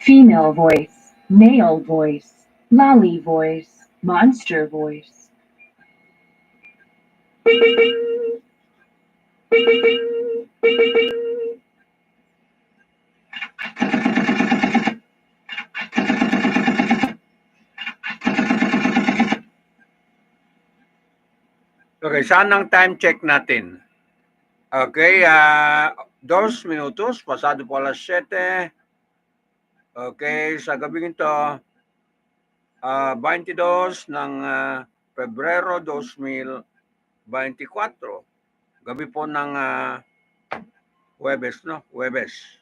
female voice, male voice, lolly voice, monster voice. Okay, saan ang time check natin? Okay, 2 minutos, pasado po alas 7. Okay, sa gabing ito, 22 ng Pebrero 2024. Gabi po ng Huwebes, no? Huwebes.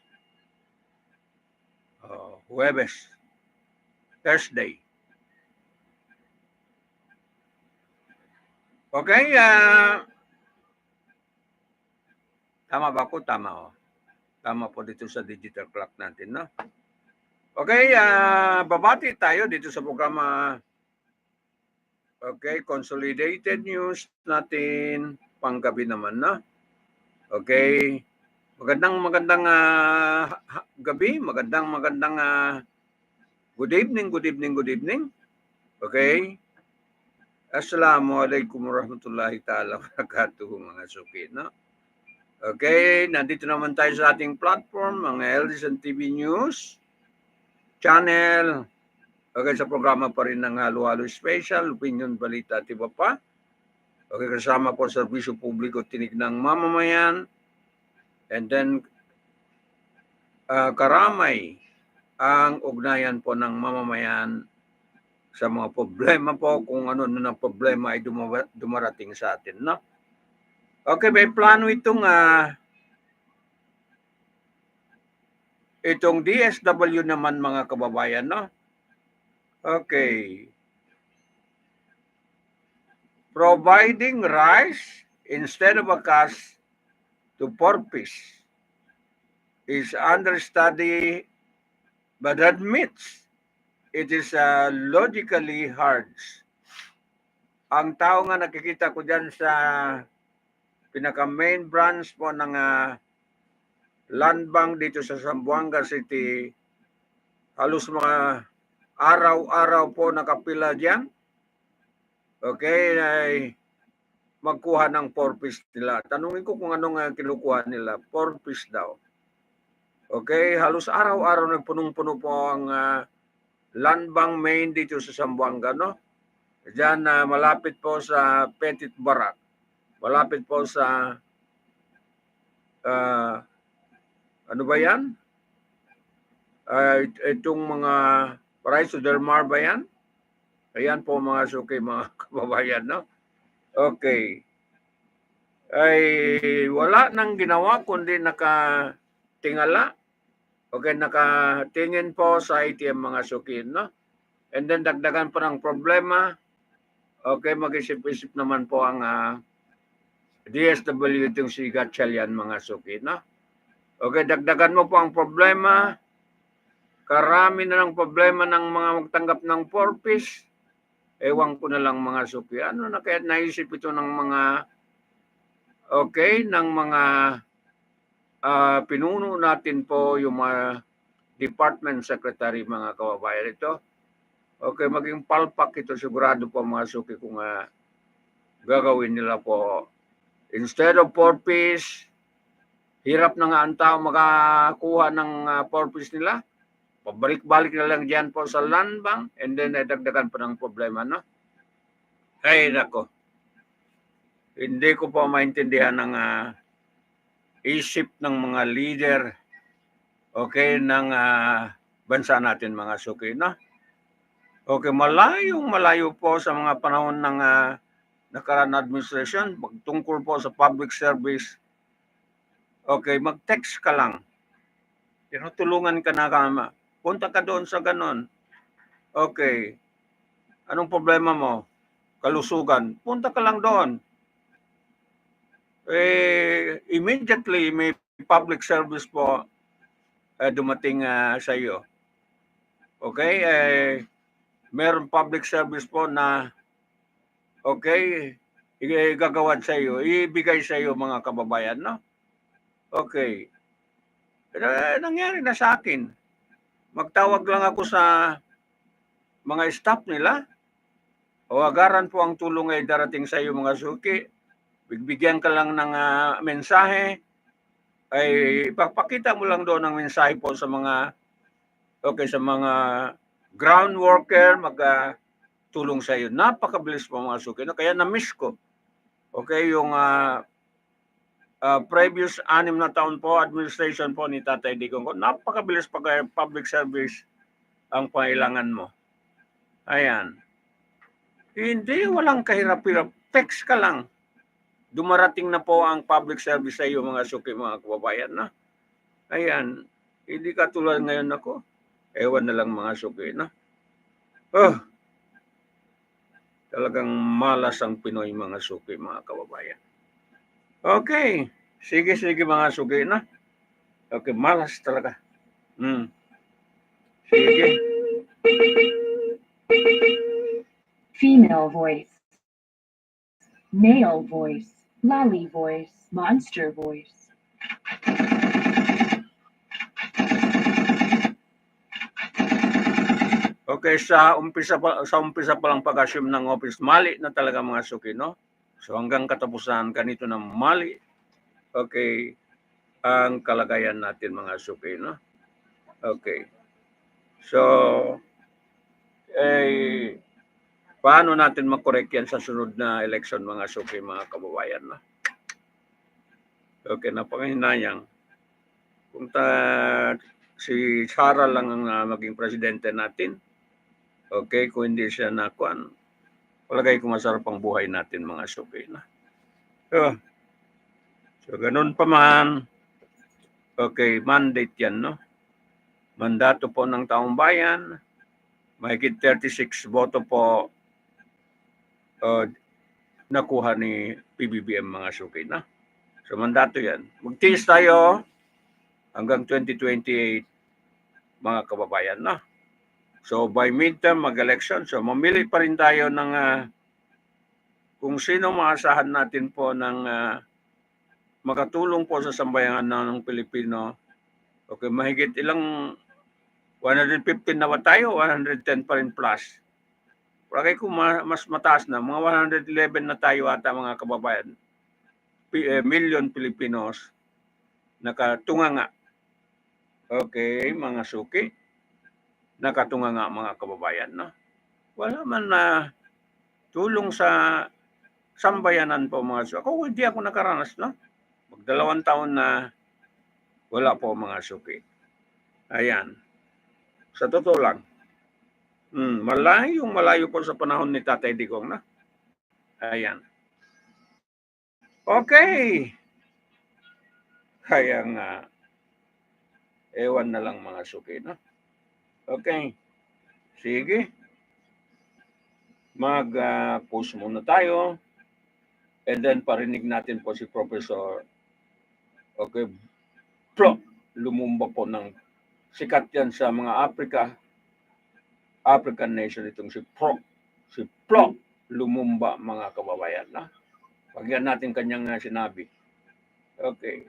Huwebes. Thursday. Okay, tama ba ako? Tama, oh. Tama po dito sa digital clock natin, no? Okay, babati tayo dito sa programa, okay, Consolidated News natin, panggabi naman, no? Okay, magandang gabi, magandang good evening. Okay, Assalamualaikum warahmatullahi ta'ala wabarakatuh, mga suki, no? Okay, nandito naman tayo sa ating platform, mga ADLSNTV News Channel. Okay, sa programa pa rin ng Halo-Halo Special, Opinion, Balita at iba pa. Okay, kasama po sa serbisyo publiko, tinig ng mamamayan. And then, karamay ang ugnayan po ng mamamayan sa mga problema po, kung ano na problema ay dumarating sa atin, no? Okay, may plano itong DSW naman, mga kababayan, no? Okay. Providing rice instead of a cash to purpose is under study, but admits it is logically hard. Ang tao nga nakikita ko dyan sa pinaka-main branch po ng land bank dito sa Zamboanga City, halos mga araw-araw po nakapila dyan. Okay, ay magkuha ng 4-piece nila. Tanungin ko kung anong kinukuha nila. 4-piece daw. Okay, halos araw-araw nagpunong-puno po ang land bank main dito sa Zamboanga, no? Diyan malapit po sa Petit Barak. Malapit po sa ano ba yan? Itong mga Price of Delmar ba yan? Ayan po, mga suki, mga kababayan, no? Okay. Ay wala nang ginawa kundi nakatingala. Okay, nakatingin po sa ATM, mga suki, no? And then dagdagan po ng problema. Okay, mag-isip-isip naman po ang DSW itong si Gatchalian, mga suki, no? Okay, dagdagan mo po ang problema. Karami na ng problema ng mga magtanggap ng 4-piece. Ewan ko na lang, mga suki. Ano na kaya naisip ito ng mga, okay, ng mga pinuno natin po, yung mga department secretary, mga kababayan ito. Okay, maging palpak ito, sigurado po, mga suki, kung gagawin nila po. Instead of 4-piece, hirap na nga ang tao makakuha ng 4-piece nila. Pabalik-balik na lang dyan po sa land bank, and then dagdagan pa ng problema, no? Ay, nako. Hindi ko po maintindihan ng isip ng mga leader, okay, ng bansa natin, mga suki, no? Okay, malayo po sa mga panahon ng nakaraan administration, tungkol po sa public service. Okay, mag-text ka lang. Tinutulungan ka na kama. Punta ka doon sa ganon. Okay. Anong problema mo? Kalusugan. Punta ka lang doon. Immediately may public service po dumating sa iyo. Okay? Meron public service po na okay, igagawad sa iyo, ibigay sa iyo, mga kababayan, no? Okay. Nangyari na sa akin. magtawag lang ako sa mga staff nila. O agaran po ang tulong ay darating sa iyo mga suki. Bigbigyan ka lang ng mensahe. Ay ipapakita mo lang doon ang mensahe po sa mga sa mga ground worker tulong sa iyo. Napakabilis po mga suki. No? Kaya na-miss ko. Okay, yung previous 6 na taon po, administration po ni Tatay Digong ko, napakabilis pag public service ang kailangan mo. Ayan. Hindi, walang kahirap-hirap. Text ka lang. Dumarating na po ang public service sa iyo mga suki, mga kababayan. Na? Ayan. Hindi katulad ngayon ako. Ewan na lang mga suki. Na? Oh, talagang malas ang Pinoy mga suki, mga kababayan. Okay. Sige mga suki na. Okay, malas talaga. Sige. Female voice. Male voice. Lolly voice. Monster voice. Okay, sa umpisa pa lang pag-assume ng office, mali na talaga mga suki, no? So hanggang katapusan kanito na mali. Okay, ang kalagayan natin mga suki, no? Okay. So paano natin makorek yan sa sunod na election mga suki, mga kababayan, no? Okay, napangahinayang. Kung si Sara lang ang maging presidente natin, okay, kung hindi siya nakuan, palagay ko masarap ang buhay natin mga suki, no? So ganun pa man, okay, mandate yan, no? Mandato po ng taong bayan, mahigit 36 boto po nakuha ni PBBM mga suki, na. So mandato yan. Magtiis tayo hanggang 2028 mga kababayan, na. So by midterm mag-election, so mamili pa rin tayo ng kung sino maasahan natin po ng makatulong po sa sambayanan ng Pilipino. Okay, mahigit ilang 115 na ba tayo? 110 pa rin plus. Palagay ko mas mataas na. Mga 111 na tayo ata mga kababayan. Million Filipinos nakatunganga. Okay, mga suki. Nakatunganga mga kababayan. No? Wala man na tulong sa sambayanan po mga suki. Ako hindi ako nakaranas. No? Mag2 taon na wala po mga suki. Ayan. Sa totoo lang. Malayo po sa panahon ni Tatay Digong, na. Ayan. Okay. Kaya nga, ewan na lang mga suki, no? Okay. Sige. Mag-post muna tayo. And then parinig natin po si Professor. Okay. Lumumba po ng sikat yan sa mga African nation itong si Lumumba mga kababayan, na. Pagyan natin kanyang sinabi. Okay.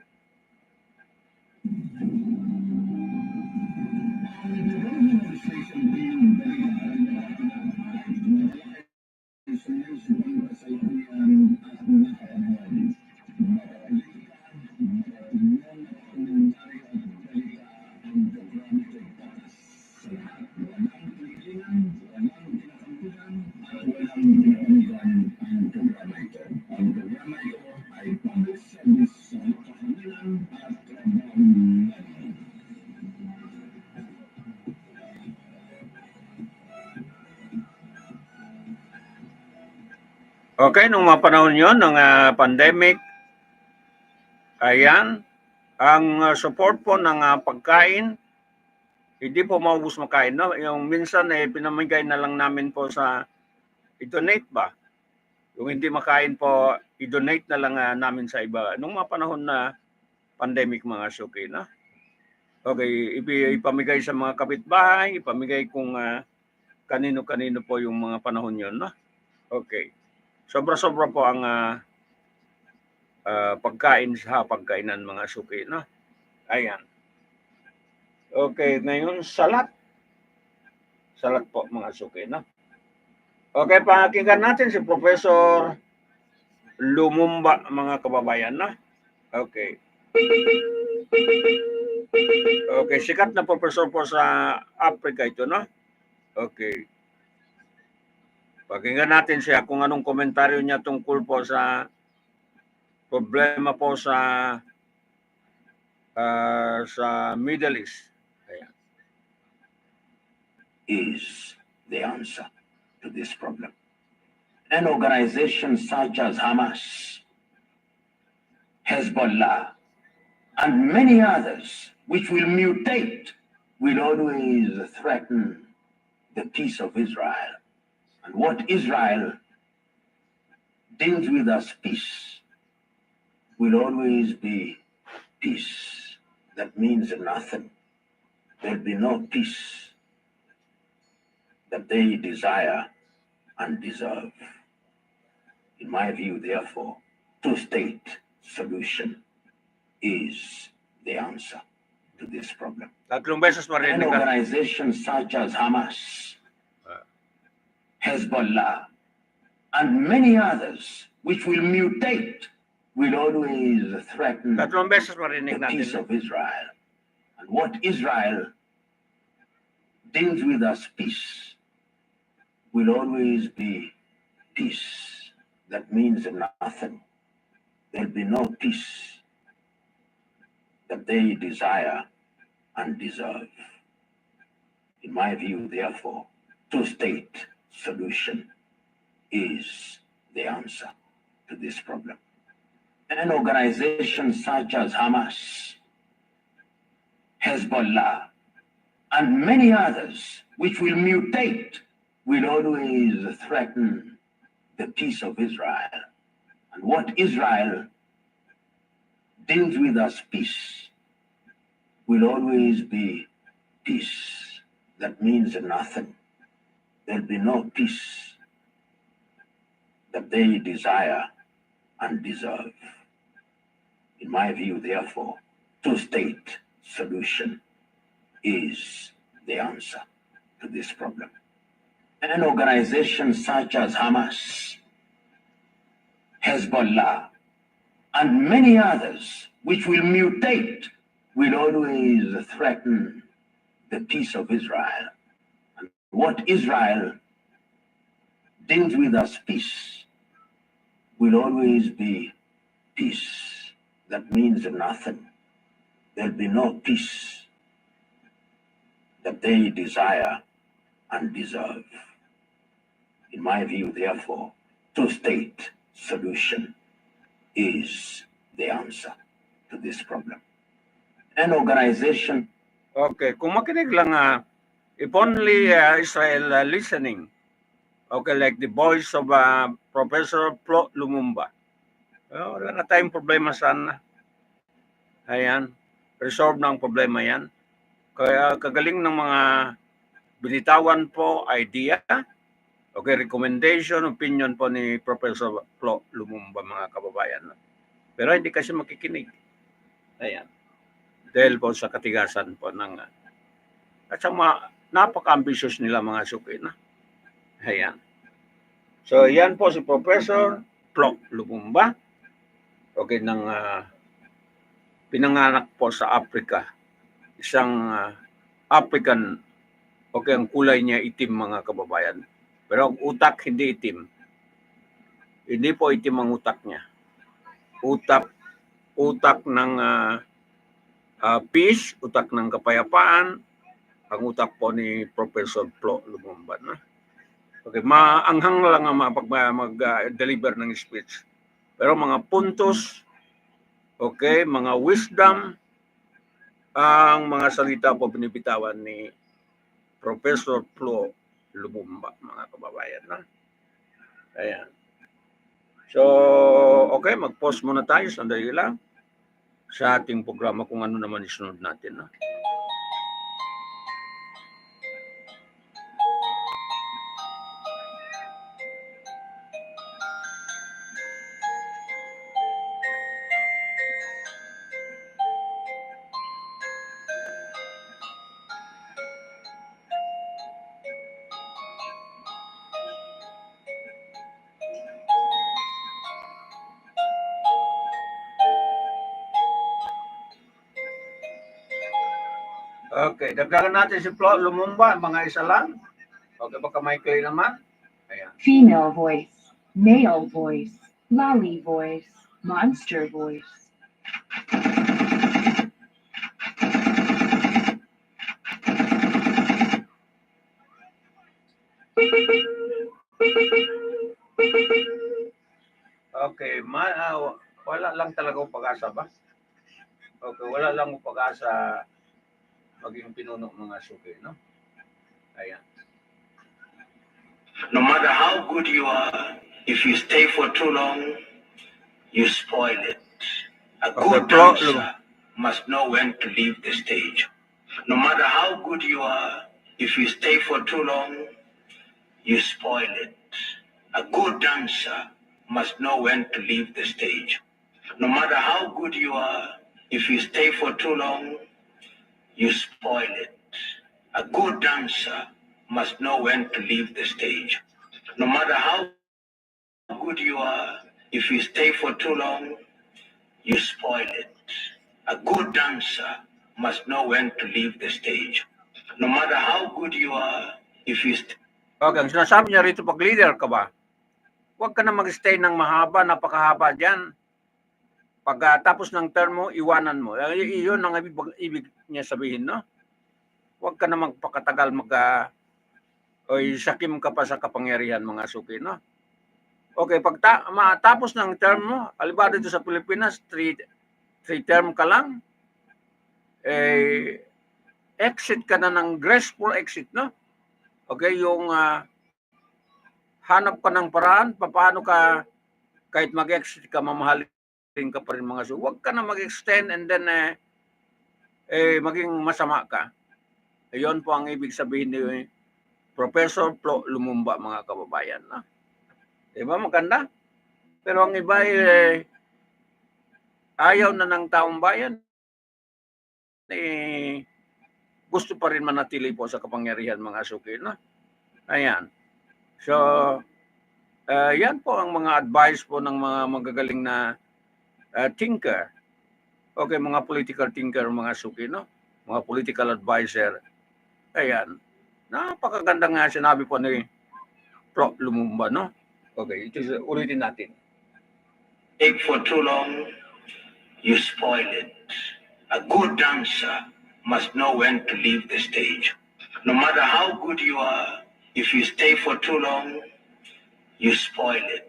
Okay, nung mga panahon yun, ng pandemic, ayan, ang support po ng pagkain, hindi po maubos makain. No? Yung minsan, pinamigay na lang namin po sa i-donate ba? Yung hindi makain po, i-donate na lang namin sa iba. Nung mga panahon na pandemic mga suki, na. Okay, ipamigay sa mga kapitbahay, ipamigay kung kanino-kanino po yung mga panahon yun, no? Okay. Sobra-sobra po ang pagkain sa pagkainan mga suki, no? Ayan. Okay, ngayon salat. Salat po mga suki, no? Okay, pakinggan natin si Professor Lumumba, mga kababayan, no? Okay. Okay, sikat na professor po sa Africa ito, no? Okay. Pakinggan natin siya kung anong komentaryo niya tungkol po sa problema po sa Middle East. Ayan. Is the answer to this problem. An organization such as Hamas, Hezbollah, and many others, which will mutate, will always threaten the peace of Israel. And what Israel deems with as peace will always be peace that means nothing. There'll be no peace that they desire and deserve. In my view, therefore, two-state solution is the answer to this problem. Tatlong beses An marinig ka. organization such as Hamas, Hezbollah, and many others, which will mutate, will always threaten Tatlong beses marinig the peace natin. of Israel. And what Israel deems with as peace will always be peace that means nothing. There'll be no peace that they desire and deserve. In my view, therefore, two-state solution is the answer to this problem. An organization such as Hamas, Hezbollah, and many others, which will mutate, will always threaten the peace of Israel. And what Israel deems with as peace will always be peace that means nothing. There'll be no peace that they desire and deserve. In my view, therefore, two-state solution is the answer to this problem. An organization such as Hamas, Hezbollah, and many others, which will mutate, will always threaten the peace of Israel. And what Israel deems with as peace will always be peace that means nothing. There'll be no peace that they desire and deserve. In my view, therefore, two-state solution is the answer to this problem. An organization. Okay, kung makinig lang, if only Israel listening, okay, like the voice of Professor Lumumba, wala na tayong problema sana. Ayan, resolve ng problema yan. Kaya kagaling ng mga binitawan po, idea, okay, recommendation, opinion po ni Professor Lumumba, mga kababayan. Pero hindi kasi makikinig. Ayan. Dahil po sa katigasan po ng at sa mga napaka-ambitious nila mga suki na. Ayan. So, yan po si Professor Lumumba. Okay, ng pinanganak po sa Africa. Isang African, okay, ang kulay niya itim mga kababayan. Pero ang utak hindi itim. Hindi po itim ang utak niya. Utak ng peace, utak ng kapayapaan, ang utak po ni Professor Lumumba. Na? Okay, maanghang lang ang mag-deliver ng speech. Pero mga puntos, okay, mga wisdom, ang mga salita po binibitawan ni Professor Lumumba, mga kababayan. Na? Ayan. So, okay, mag-pause muna tayo, sandali lang, sa ating programa kung ano naman isunod natin. Na? Okay, dagdagan natin si Flo Lumumba, mga isa lang. Okay, baka may clay naman. Ayan. Female voice, male voice, lolly voice, monster voice. Okay, wala lang talaga pag-asa ba? Okay, wala lang pag-asa maging pinuno mga suki, no? Ayan. No matter how good you are, if you stay for too long, you spoil it. A good dancer must know when to leave the stage. No matter how good you are, if you stay for too long, you spoil it. A good dancer must know when to leave the stage. No matter how good you are, if you stay for too long, you spoil it. A good dancer must know when to leave the stage. No matter how good you are, if you stay for too long, you spoil it. A good dancer must know when to leave the stage. No matter how good you are, if you stay... Okay, ang sinasabi niya rito, pag leader ka ba, huwag ka na mag-stay ng mahaba, napakahaba dyan. Pag tapos ng term mo, iwanan mo. Iyon ang ibig niya sabihin, no? Huwag ka na magpakatagal, sakim ka pa sa kapangyarihan, mga suki, no? Okay, pag matapos ng term mo, halimbawa dito sa Pilipinas, 3 term ka lang, exit ka na ng graceful exit, no? Okay, yung hanap ka ng paraan, paano ka, kahit mag-exit ka, mamahalin ka pa rin mga suki. Huwag ka na mag-extend and then maging masama ka. Iyon po ang ibig sabihin ni Professor Flo Lumumba, mga kababayan. No? Diba, maganda? Pero ang iba ayaw na ng taong bayan. Gusto pa rin manatili po sa kapangyarihan, mga suki. No? Ayan. So, yan po ang mga advice po ng mga magagaling na thinker. Okay, mga political thinker, mga suki, no? Mga political advisor. Ayan. Napakaganda nga sinabi po ni Flo Lumumba, no? Okay, ito ulitin natin. Take for too long, you spoil it. A good dancer must know when to leave the stage. No matter how good you are, if you stay for too long, you spoil it.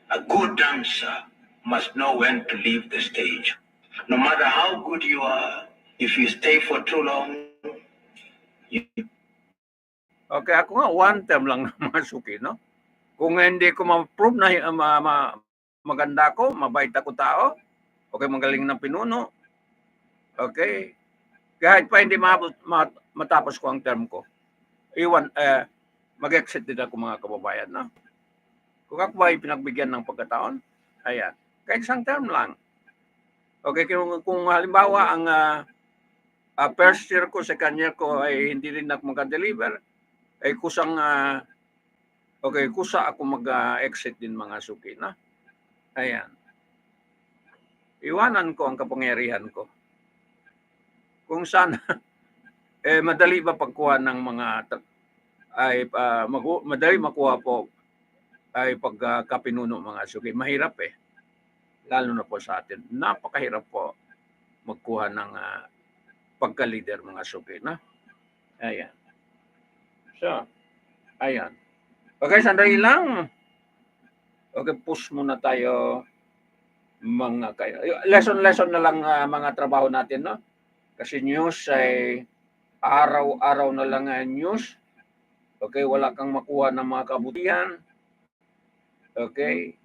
A good dancer must know when to leave the stage. No matter how good you are, if you stay for too long, Okay, ako nga, one term lang na mga suki, no? Kung hindi ko ma-prove na maganda ko, mabait ako tao, okay, magaling ng pinuno, okay, kahit pa hindi matapos ko ang term ko, mag-exit din ako, mga kababayan, no? Kung ako ba pinagbigyan ng pagkataon, ayan, kahit isang term lang. Okay, kung halimbawa ang first year ko, second year ko ay hindi rin ako mag-deliver, ay kusa ako mag-exit din, mga suki, na. Ayan. Iwanan ko ang kapangyarihan ko. Kung sana, madali ba pagkuha ng mga, madali makuha po ay pagkapinuno, mga suki. Mahirap lalo na po sa atin. Napakahirap po magkuha ng pagka-leader, mga suki, na. Ayan. So, ayan. Okay, sandali lang. Okay, push muna tayo, mga kayo. Lesson na lang, mga trabaho natin, no? Kasi news ay araw-araw na lang news. Okay, wala kang makuha ng mga kabutihan. Okay?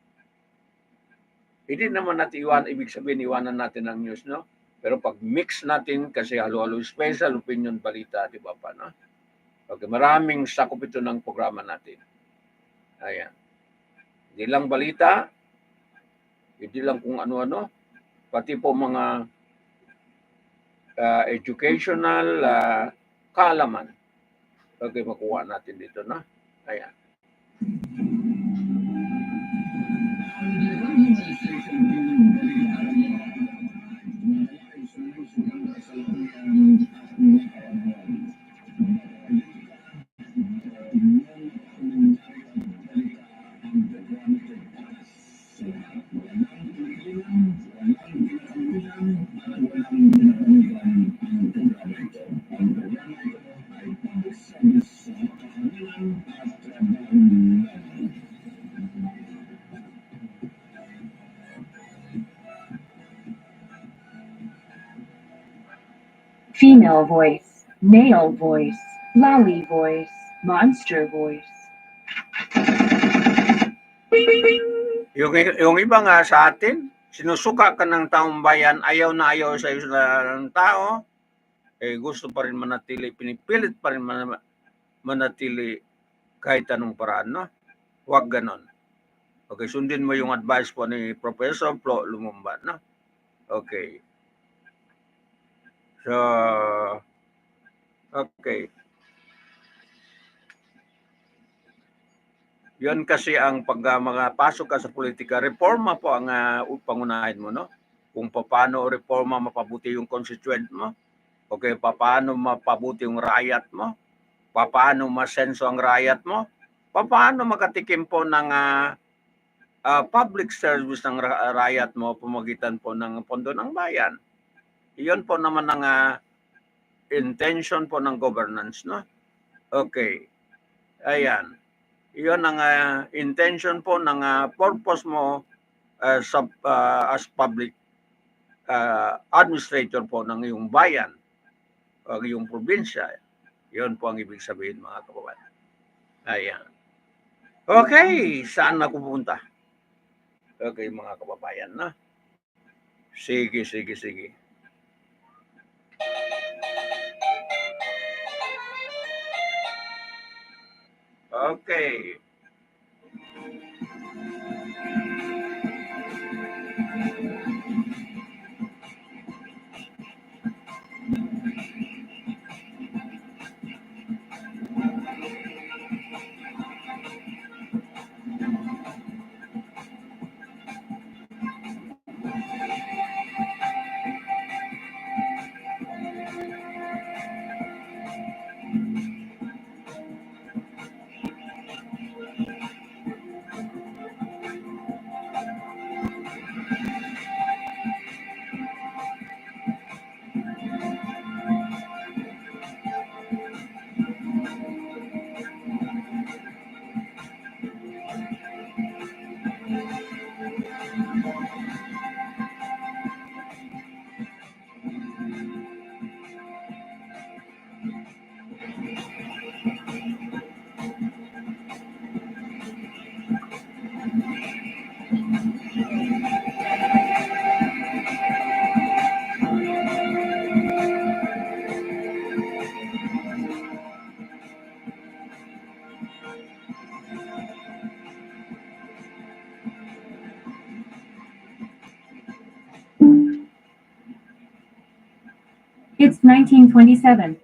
Hindi naman natin ibig sabihin iwanan natin ang news, no? Pero pag mix natin, kasi halo-halo special, opinion, balita, di ba pa, no? Okay, maraming sakop ito ng programa natin. Ayan. Hindi lang balita, hindi lang kung ano-ano, pati po mga educational kaalaman. Okay, makuha natin dito, no? Ayan. female voice, male voice, lolly voice, monster voice. Yung iba nga sa atin, sinusuka ka ng taong bayan, ayaw na ayaw sa iyo ng tao, gusto pa rin manatili, pinipilit pa rin manatili kahit anong paraan, no? Huwag ganon. Okay, sundin mo yung advice po ni Professor Flo Lumumba, no? Okay. So, okay. Yun kasi ang pag mga pasok ka sa politika, reforma po ang pangunahin mo, no? Kung paano reforma mapabuti yung constituent mo, okay, paano mapabuti yung rakyat mo, paano masenso ang rakyat mo, paano makatikim po ng public service ng rakyat mo pamagitan po ng pondo ng bayan. Iyon po naman ang intention po ng governance, no? Okay. Ayan. Iyon ang intention po ng purpose mo as public administrator po ng iyong bayan o iyong probinsya. Iyon po ang ibig sabihin, mga kababayan. Ayan. Okay, saan na pupunta? Okay, mga kababayan, na. Sige. Okay. It's 1927.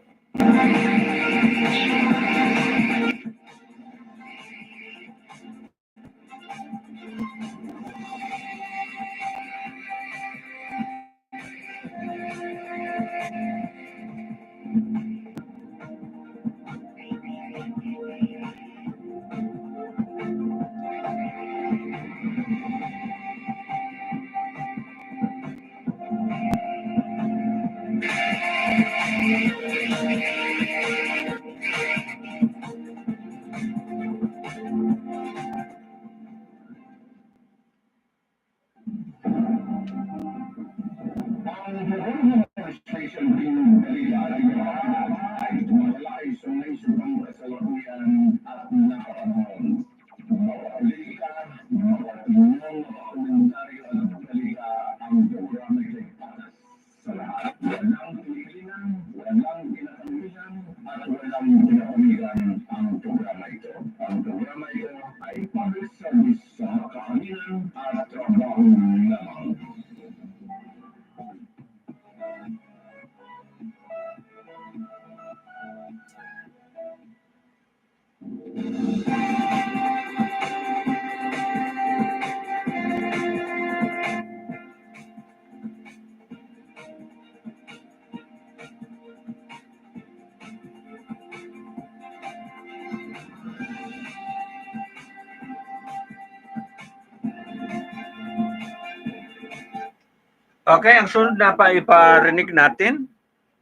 Okay, ang sunod na iparinig natin,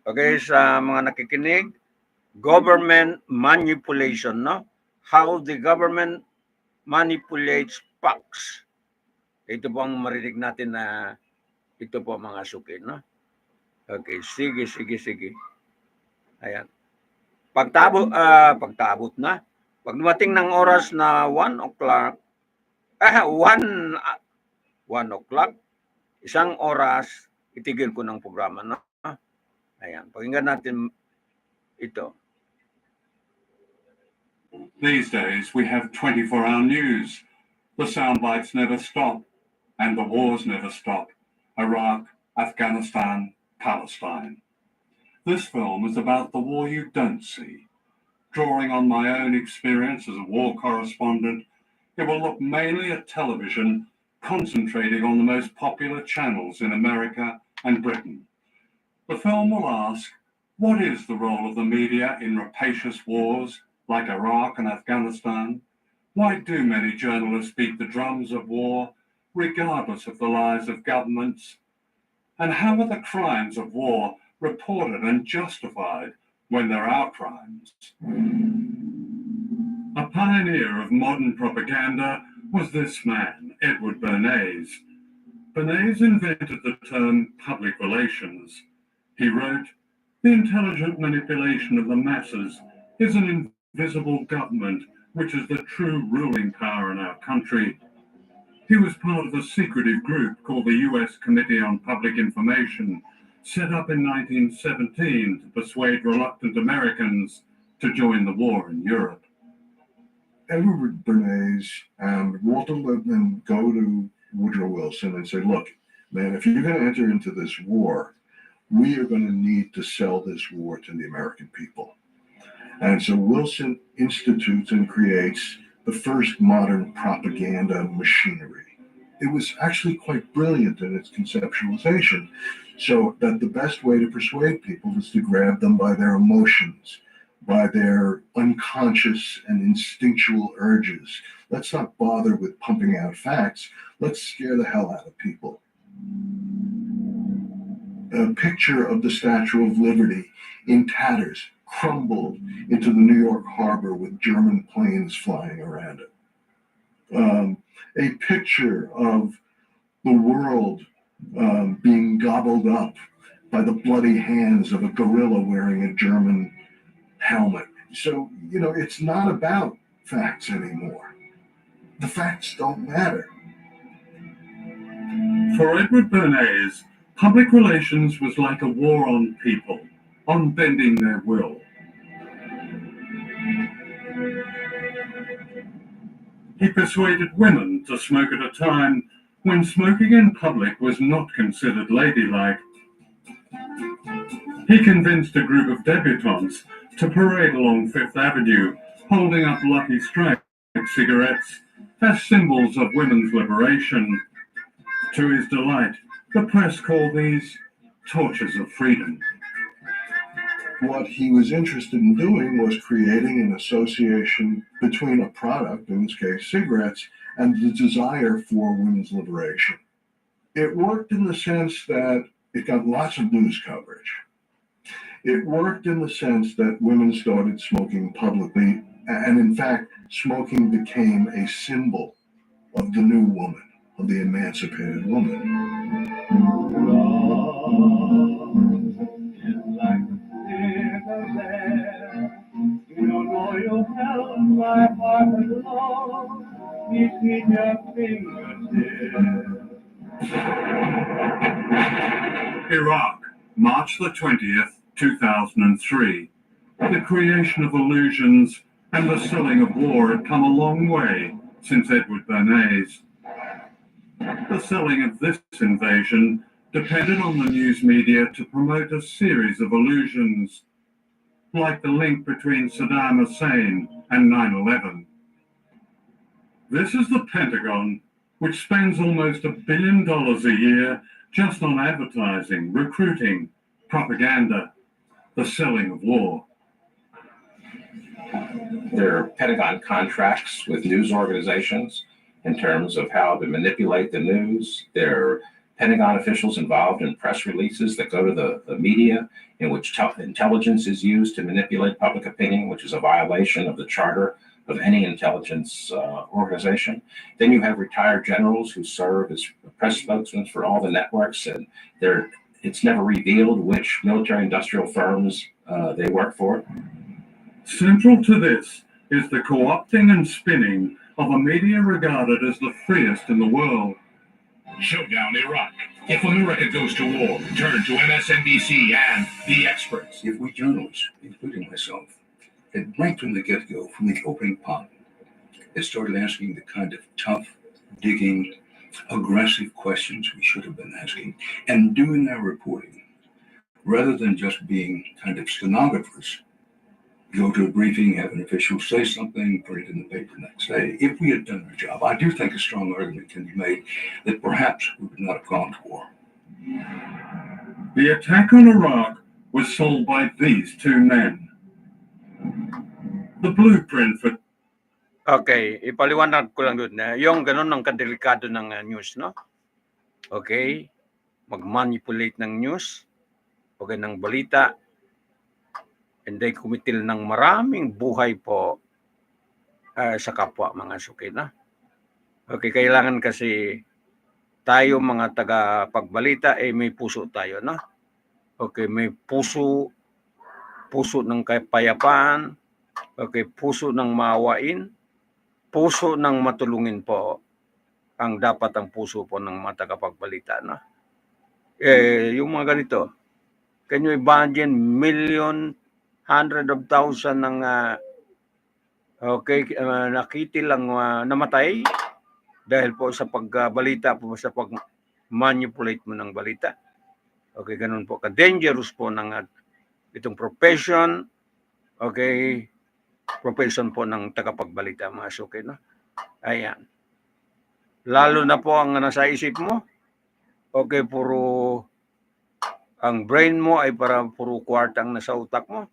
okay, sa mga nakikinig, government manipulation, no? How the government manipulates facts. Ito po ang marinig natin na ito po mga suki, no? Okay, sige. Ayan. Pagtabot na. Pag dumating ng oras na 1 o'clock, 1 o'clock, isang oras, itigil ko ng programa na. Ayan, pakinggan natin ito. These days, we have 24-hour news. The sound bites never stop, and the wars never stop. Iraq, Afghanistan, Palestine. This film is about the war you don't see. Drawing on my own experience as a war correspondent, it will look mainly at television, concentrating on the most popular channels in America and Britain. The film will ask, what is the role of the media in rapacious wars like Iraq and Afghanistan? Why do many journalists beat the drums of war, regardless of the lies of governments? And how are the crimes of war reported and justified when there are crimes? A pioneer of modern propaganda was this man, Edward Bernays. Bernays invented the term public relations. He wrote, "The intelligent manipulation of the masses is an invisible government which is the true ruling power in our country." He was part of a secretive group called the U.S. Committee on Public Information, set up in 1917 to persuade reluctant Americans to join the war in Europe. Edward Bernays and Walter Lippmann go to Woodrow Wilson and say, look, man, if you're going to enter into this war, we are going to need to sell this war to the American people. And so Wilson institutes and creates the first modern propaganda machinery. It was actually quite brilliant in its conceptualization, so that the best way to persuade people is to grab them by their emotions, by their unconscious and instinctual urges. Let's not bother with pumping out facts. Let's scare the hell out of people. A picture of the Statue of Liberty in tatters, crumbled into the New York harbor with German planes flying around it. A picture of the world being gobbled up by the bloody hands of a gorilla wearing a German helmet. So, it's not about facts anymore. The facts don't matter. For Edward Bernays, public relations was like a war on people, on bending their will. He persuaded women to smoke at a time when smoking in public was not considered ladylike. He convinced a group of debutantes to parade along Fifth Avenue, holding up Lucky Strike cigarettes as symbols of women's liberation. To his delight, the press called these torches of freedom. What he was interested in doing was creating an association between a product, in this case cigarettes, and the desire for women's liberation. It worked in the sense that it got lots of news coverage. It worked in the sense that women started smoking publicly, and in fact, smoking became a symbol of the new woman, of the emancipated woman. You don't know you held my heart alone between your fingertips. Iraq, March the 20th, 2003. The creation of illusions and the selling of war had come a long way since Edward Bernays. The selling of this invasion depended on the news media to promote a series of illusions, like the link between Saddam Hussein and 9/11. This is the Pentagon, which spends almost $1 billion a year just on advertising, recruiting, propaganda, the selling of war. There are Pentagon contracts with news organizations in terms of how to manipulate the news. There are Pentagon officials involved in press releases that go to the media, in which intelligence is used to manipulate public opinion, which is a violation of the charter of any intelligence organization. Then you have retired generals who serve as press spokesmen for all the networks, and they're it's never revealed which military-industrial firms they work for. Central to this is the co-opting and spinning of a media regarded as the freest in the world. Showdown Iraq. If America goes to war, turn to MSNBC and the experts. If we journalists, including myself, had right from the get-go, from the opening pot, had started asking the kind of tough, digging, aggressive questions we should have been asking, and doing our reporting, rather than just being kind of stenographers, go to a briefing, have an official say something, put it in the paper next day. If we had done our job, I do think a strong argument can be made that perhaps we would not have gone to war. The attack on Iraq was sold by these two men. The blueprint for... Okay, ipaliwanag ko lang doon na yung ganun ng kadelikado ng news, no? Okay, mag-manipulate ng news, okay, ng balita, and then kumitil ng maraming buhay po sa kapwa mga suki, na. Okay, kailangan kasi tayo mga taga-pagbalita, may puso tayo, na. Okay, may puso ng kapayapaan, okay, puso ng maawain, puso ng matulungin po ang dapat ang puso po ng mga tagapagbalita, na. Yung mga ganito, can you imagine million, hundred of thousand ng nakitil lang namatay dahil po sa pagbalita po, sa pag-manipulate mo ng balita. Okay, ganun po ka-dangerous po ng itong profession, okay, profession po ng tagapagbalita mga suki, no? Ayan. Lalo na po ang nasa isip mo, okay, ang brain mo ay puro kwarta ang nasa utak mo.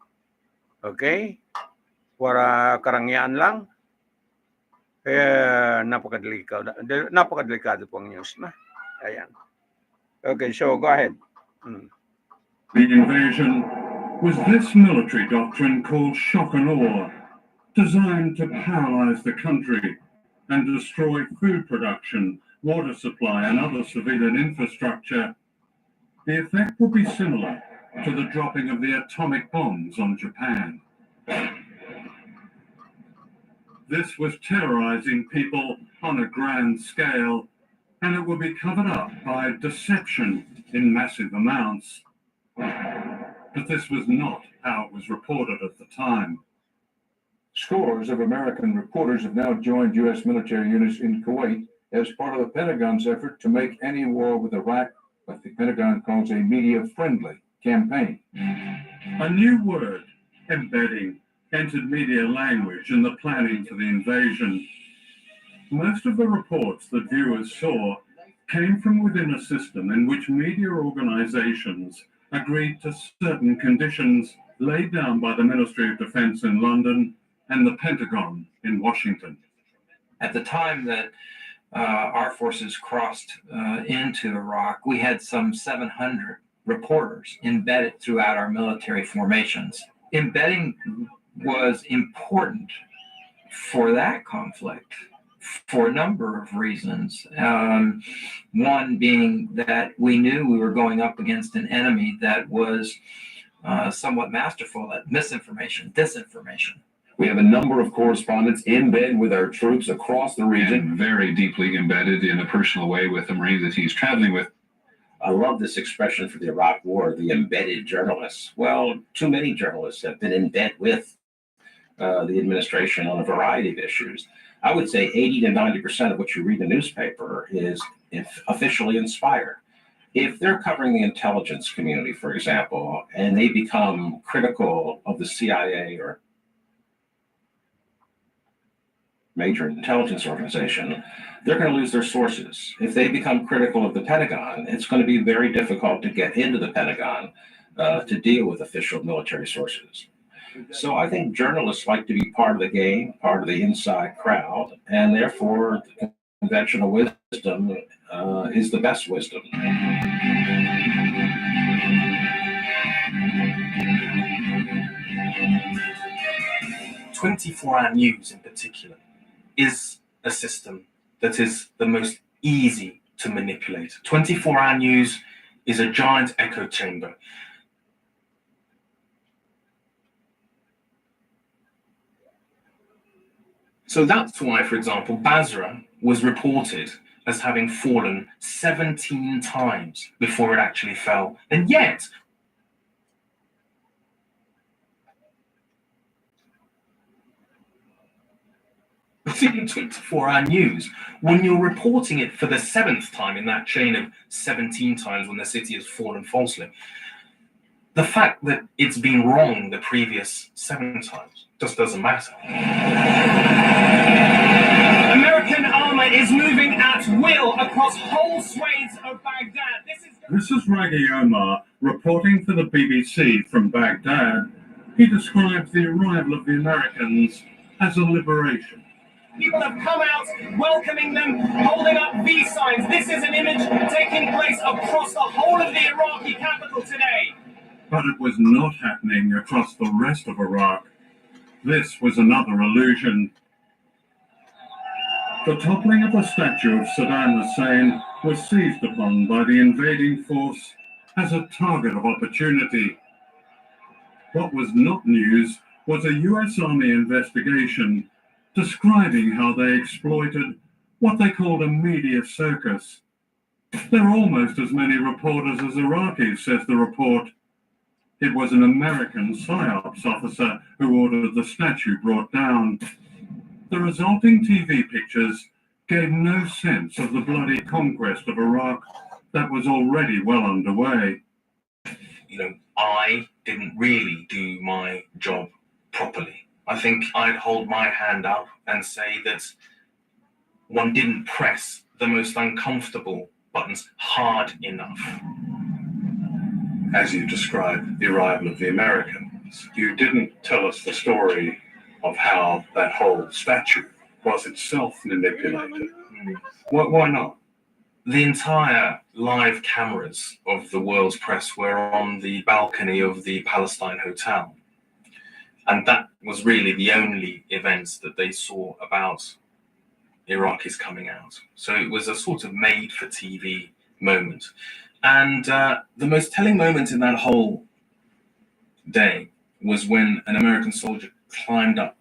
Okay? Para karangyaan lang. Napakadelikado po ang news, na. Ayan. Okay, so go ahead. The invasion was this military doctrine called shock and awe, designed to paralyze the country and destroy food production, water supply, and other civilian infrastructure. The effect would be similar to the dropping of the atomic bombs on Japan. This was terrorizing people on a grand scale, and it would be covered up by deception in massive amounts. But this was not how it was reported at the time. Scores of American reporters have now joined U.S. military units in Kuwait as part of the Pentagon's effort to make any war with Iraq what the Pentagon calls a media-friendly campaign. A new word, embedding, entered media language in the planning for the invasion. Most of the reports that viewers saw came from within a system in which media organizations agreed to certain conditions laid down by the Ministry of Defense in London and the Pentagon in Washington. At the time that our forces crossed into Iraq, we had some 700 reporters embedded throughout our military formations. Embedding was important for that conflict for a number of reasons. One being that we knew we were going up against an enemy that was somewhat masterful at misinformation, disinformation. We have a number of correspondents in bed with our troops across the region. And very deeply embedded in a personal way with the Marines that he's traveling with. I love this expression for the Iraq War, the embedded journalists. Well, too many journalists have been in bed with the administration on a variety of issues. I would say 80 to 90% of what you read in the newspaper is officially inspired. If they're covering the intelligence community, for example, and they become critical of the CIA or major intelligence organization, they're going to lose their sources. If they become critical of the Pentagon, it's going to be very difficult to get into the Pentagon to deal with official military sources. So I think journalists like to be part of the game, part of the inside crowd, and therefore the conventional wisdom is the best wisdom. 24-hour news in particular is a system that is the most easy to manipulate. 24-hour news is a giant echo chamber. So that's why, for example, Basra was reported as having fallen 17 times before it actually fell. And yet, in 24-hour news, when you're reporting it for the 7th time in that chain of 17 times when the city has fallen falsely, the fact that it's been wrong the previous 7 times just doesn't matter. American armor is moving at will across whole swathes of Baghdad. This is Raghi Omar reporting for the BBC from Baghdad. He describes the arrival of the Americans as a liberation. People have come out welcoming them, holding up V signs. This is an image taking place across the whole of the Iraqi capital today. But it was not happening across the rest of Iraq. This was another illusion. The toppling of the statue of Saddam Hussein was seized upon by the invading force as a target of opportunity. What was not news was a US Army investigation describing how they exploited what they called a media circus. There are almost as many reporters as Iraqis, says the report. It was an American PSYOPs officer who ordered the statue brought down. The resulting TV pictures gave no sense of the bloody conquest of Iraq that was already well underway. I didn't really do my job properly. I think I'd hold my hand up and say that one didn't press the most uncomfortable buttons hard enough. As you described the arrival of the Americans, you didn't tell us the story of how that whole statue was itself manipulated. Why not? The entire live cameras of the world's press were on the balcony of the Palestine Hotel. And that was really the only events that they saw about Iraqis coming out. So it was a sort of made-for-TV moment. And the most telling moment in that whole day was when an American soldier climbed up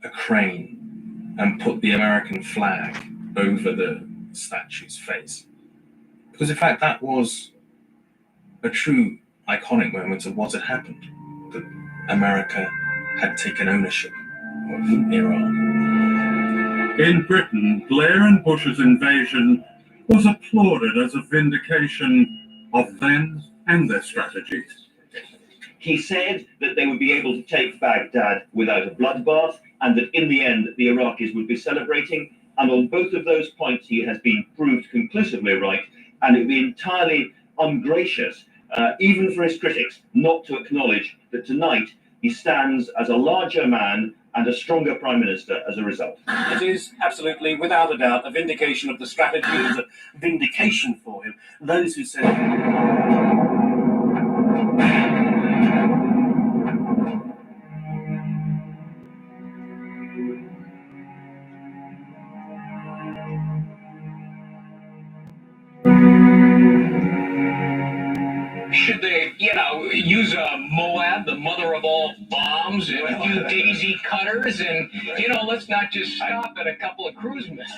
a crane and put the American flag over the statue's face. Because in fact, that was a true iconic moment of what had happened, that America had taken ownership of Iraq. In Britain, Blair and Bush's invasion was applauded as a vindication of them and their strategies. He said that they would be able to take Baghdad without a bloodbath, and that in the end the Iraqis would be celebrating. And on both of those points he has been proved conclusively right, and it would be entirely ungracious, even for his critics, not to acknowledge that tonight he stands as a larger man and a stronger prime minister as a result. It is absolutely, without a doubt, a vindication of the strategy. It was a vindication for him. Those who said... Should they, use a Moab, the mother of all bombs, and a few daisy cutters, and, let's not just stop at a couple of cruise missiles.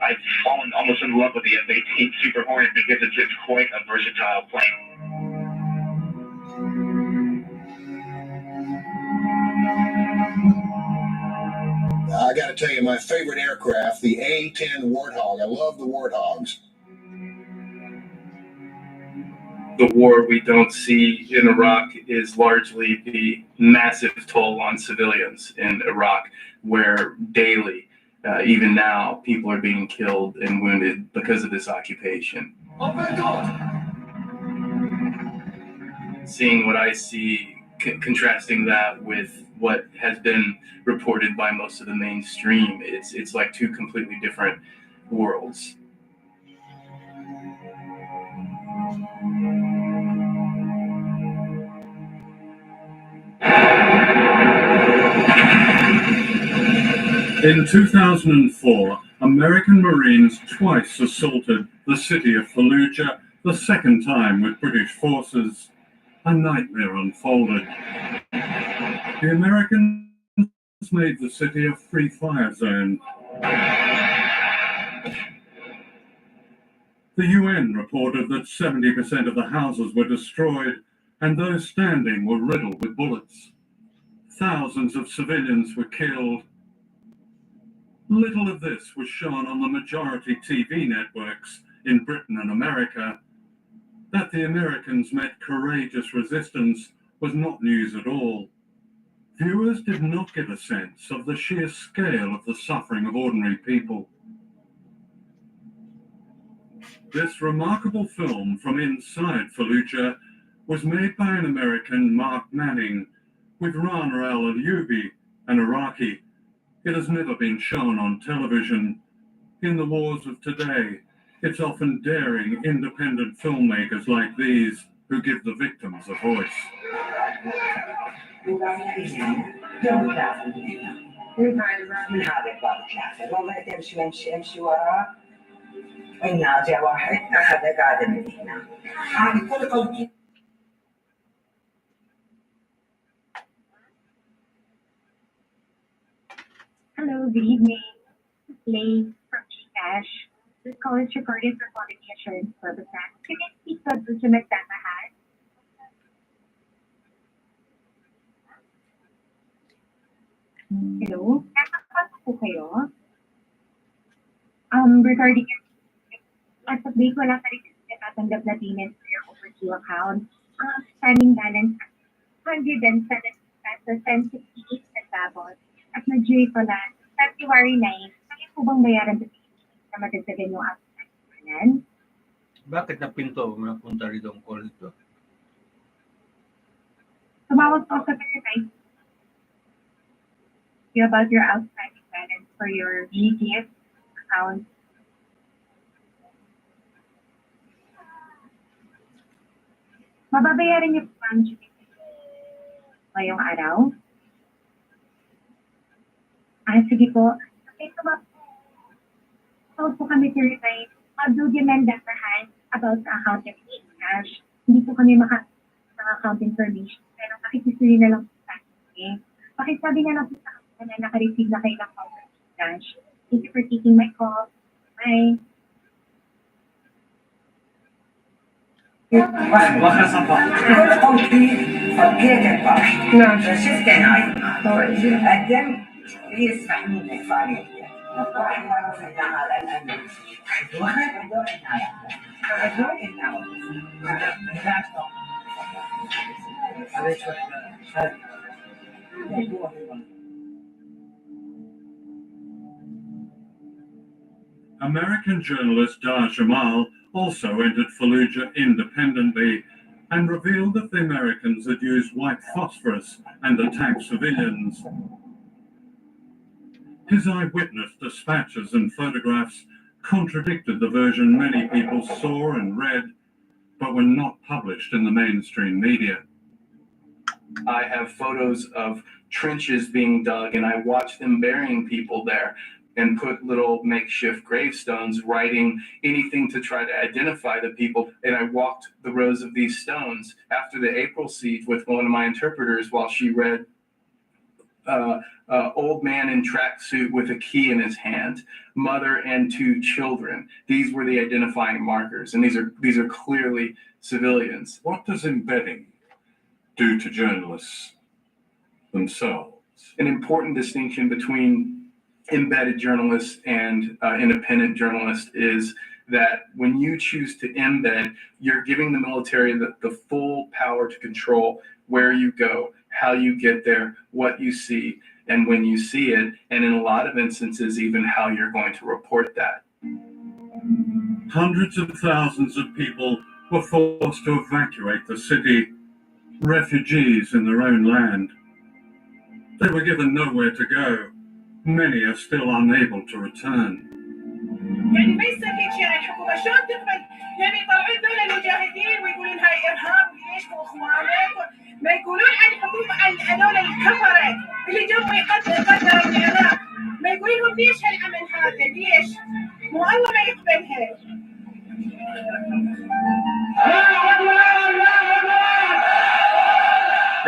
I've fallen almost in love with the F-18 Super Hornet because it's just quite a versatile plane. I got to tell you, my favorite aircraft, the A-10 Warthog. I love the Warthogs. The war we don't see in Iraq is largely the massive toll on civilians in Iraq, where daily, even now, people are being killed and wounded because of this occupation. Oh my God! Seeing what I see, contrasting that with what has been reported by most of the mainstream, it's like two completely different worlds. In 2004, American Marines twice assaulted the city of Fallujah, the second time with British forces. A nightmare unfolded. The Americans made the city a free fire zone. The UN reported that 70% of the houses were destroyed and those standing were riddled with bullets. Thousands of civilians were killed. Little of this was shown on the majority TV networks in Britain and America. That the Americans met courageous resistance was not news at all. Viewers did not get a sense of the sheer scale of the suffering of ordinary people. This remarkable film from inside Fallujah was made by an American, Mark Manning, with Rana al-Ayubi, an Iraqi. It has never been shown on television. In the wars of today, it's often daring, independent filmmakers like these who give the victims a voice. Hello, good evening. Lane from Gcash. This call is recorded for quality assurance purposes. Can I speak to Dr. Magdamahan? Hello? Nakakapasok po kayo? Regarding as of date, wala pa rin natatanggap na payment for your overdue account. Ang outstanding balance ay 107 pesos and 68 centavos. At na-due pala February 9, kaya po bang bayaran na madagdagan yung outstanding balance? Bakit napinto mo napunta rito ang call ito? Tumawag po sa secretary about your outstanding balance for your GTF account. Mababayaran niyo po ang GTF ngayong araw? Sige po. Okay, tumawag po kami to reply. Do demand that about the account and cash. Hindi po kami account information. Pero pakikisunin na lang po sa akin. Pakisabi na lang po sa akin na naka-receive na kayo ng account and cash. Thank you for taking my call. Bye. American journalist Dar Jamal also entered Fallujah independently and revealed that the Americans had used white phosphorus and attacked civilians. His eyewitness dispatches and photographs contradicted the version many people saw and read, but were not published in the mainstream media. I have photos of trenches being dug, and I watched them burying people there and put little makeshift gravestones, writing anything to try to identify the people. And I walked the rows of these stones after the April siege with one of my interpreters while she read old man in tracksuit with a key in his hand, mother and two children. These were the identifying markers, and these are clearly civilians. What does embedding do to journalists themselves? An important distinction between embedded journalists and independent journalists is that when you choose to embed, you're giving the military the full power to control where you go, how you get there, what you see, and when you see it, and in a lot of instances, even how you're going to report that. Hundreds of thousands of people were forced to evacuate the city, refugees in their own land. They were given nowhere to go. Many are still unable to return. يعني ما يستهلكش يعني الحكومه شلون تقبل يعني يطلعون دول المجاهدين ويقولون هاي ارهاب ليش واخوانك ما يقولون عن الحكومه عن هذول الكفره اللي جو يقدروا العراق ما يقولون لهم ليش هالعمل هذا ليش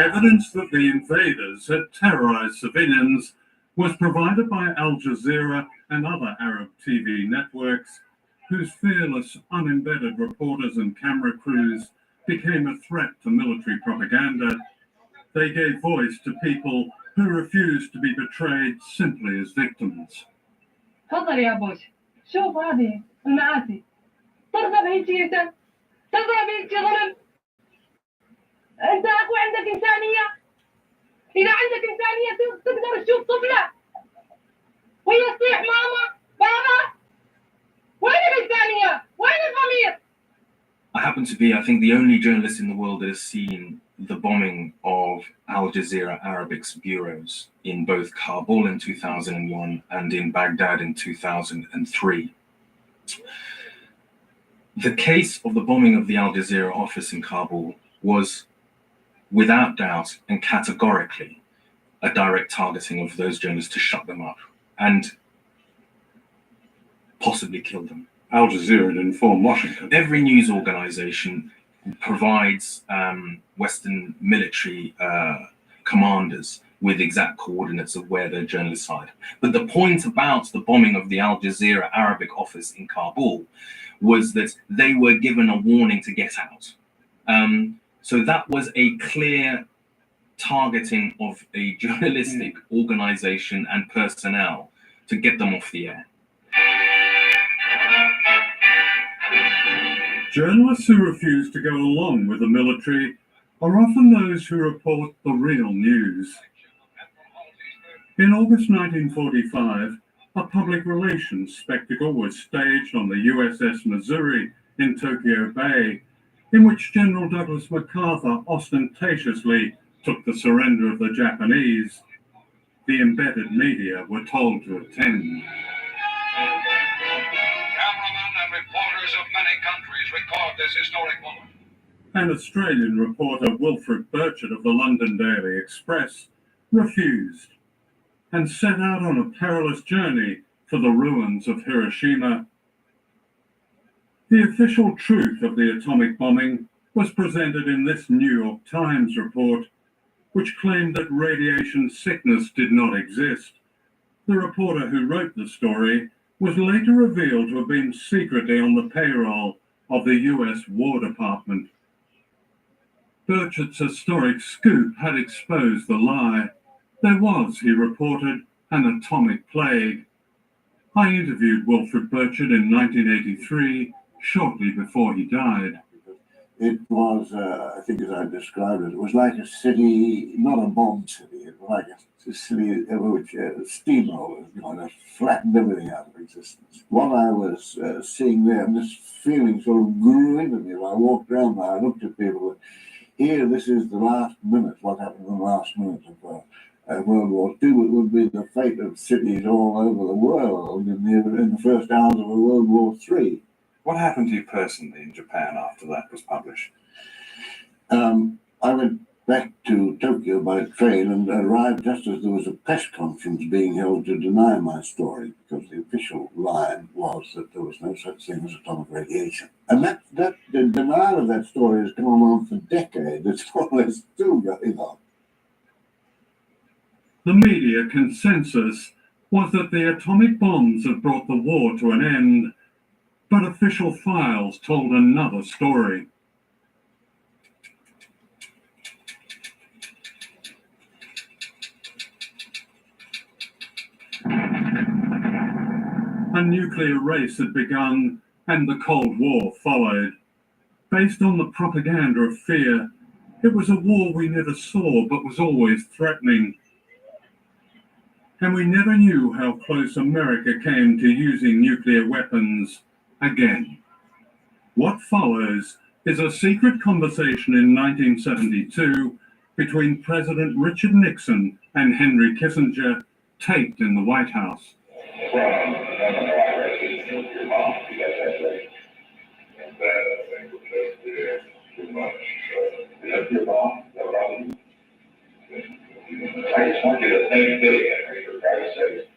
Evidence that the invaders had terrorized civilians was provided by Al Jazeera and other Arab TV networks, whose fearless, unembedded reporters and camera crews became a threat to military propaganda. They gave voice to people who refused to be portrayed simply as victims. تفضل يا بوش، شوف هذه المآسي، ترضى بهالشيء؟ ترضى بهالشيء ظلم؟ أنت أخو عندك إنسانية؟ إذا عندك إنسانية تقدر تشوف طفلة وهي تصيح ماما بابا؟ وين الإنسانية؟ وين الضمير؟ I happen to be, I think, the only journalist in the world that has seen the bombing of Al Jazeera Arabic's bureaus in both Kabul in 2001 and in Baghdad in 2003. The case of the bombing of the Al Jazeera office in Kabul was, without doubt and categorically, a direct targeting of those journalists to shut them up and possibly kill them. Al Jazeera had informed Washington. Every news organization provides Western military commanders with exact coordinates of where their journalists hide. But the point about the bombing of the Al Jazeera Arabic office in Kabul was that they were given a warning to get out. So that was a clear targeting of a journalistic organization and personnel to get them off the air. Journalists who refuse to go along with the military are often those who report the real news. In August 1945, a public relations spectacle was staged on the USS Missouri in Tokyo Bay, in which General Douglas MacArthur ostentatiously took the surrender of the Japanese. The embedded media were told to attend. Cameramen and reporters of many countries record this historic moment. An Australian reporter, Wilfred Burchett of the London Daily Express, refused and set out on a perilous journey for the ruins of Hiroshima. The official truth of the atomic bombing was presented in this New York Times report, which claimed that radiation sickness did not exist. The reporter who wrote the story was later revealed to have been secretly on the payroll of the US War Department. Burchett's historic scoop had exposed the lie. There was, he reported, an atomic plague. I interviewed Wilfred Burchett in 1983, shortly before he died. It was, I think as I described it, it was like a city, not a bomb city, it was like a city which steamrollers, just flattened everything out of existence. What I was seeing there, and this feeling sort of grew into me as I walked around there. I looked at people, here, this is the last minute, what happened in the last minute of World War II. It would be the fate of cities all over the world in the first hours of World War III. What happened to you personally in Japan after that was published? I went back to Tokyo by train and arrived just as there was a press conference being held to deny my story, because the official line was that there was no such thing as atomic radiation. And that the denial of that story has gone on for decades. It's always still going on. The media consensus was that the atomic bombs had brought the war to an end, but official files told another story. A nuclear race had begun, and the Cold War followed. Based on the propaganda of fear, it was a war we never saw but was always threatening. And we never knew how close America came to using nuclear weapons again. What follows is a secret conversation in 1972 between President Richard Nixon and Henry Kissinger, taped in the White House. I just want you to think big, Henry, for Christ's sake.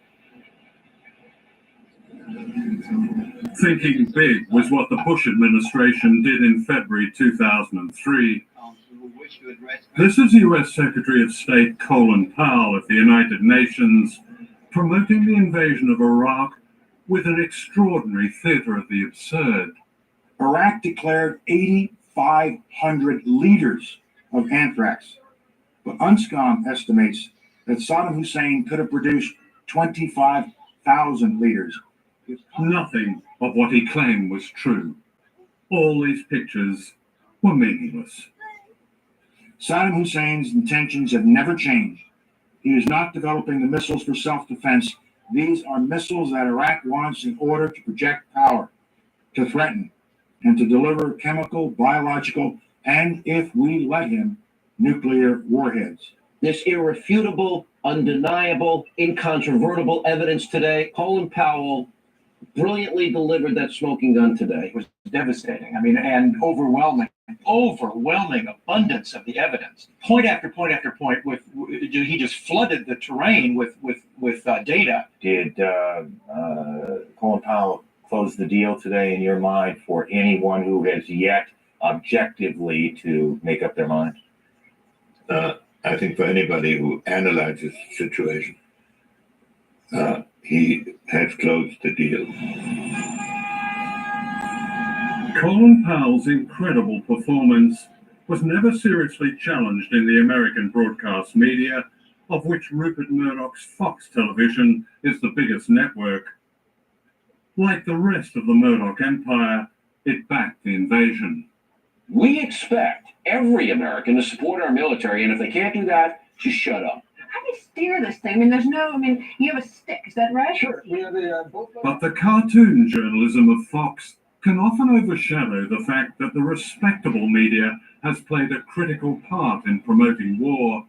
Thinking big was what the Bush administration did in February 2003. This is U.S. Secretary of State Colin Powell of the United Nations promoting the invasion of Iraq with an extraordinary theater of the absurd. Iraq declared 8,500 liters of anthrax, but UNSCOM estimates that Saddam Hussein could have produced 25,000 liters. Nothing of what he claimed was true. All these pictures were meaningless. Saddam Hussein's intentions have never changed. He is not developing the missiles for self-defense. These are missiles that Iraq wants in order to project power, to threaten, and to deliver chemical, biological, and, if we let him, nuclear warheads. This irrefutable, undeniable, incontrovertible evidence today, Colin Powell brilliantly delivered that smoking gun today. It was devastating. I mean, and overwhelming abundance of the evidence. Point after point after point. He just flooded the terrain with data. Did Colin Powell close the deal today in your mind for anyone who has yet objectively to make up their mind? I think for anybody who analyzes the situation, he has closed the deal. Colin Powell's incredible performance was never seriously challenged in the American broadcast media, of which Rupert Murdoch's Fox Television is the biggest network. Like the rest of the Murdoch empire, it backed the invasion. We expect every American to support our military, and if they can't do that, just shut up. How do you steer this thing? I mean, you have a stick, is that right? Sure. We have But the cartoon journalism of Fox can often overshadow the fact that the respectable media has played a critical part in promoting war.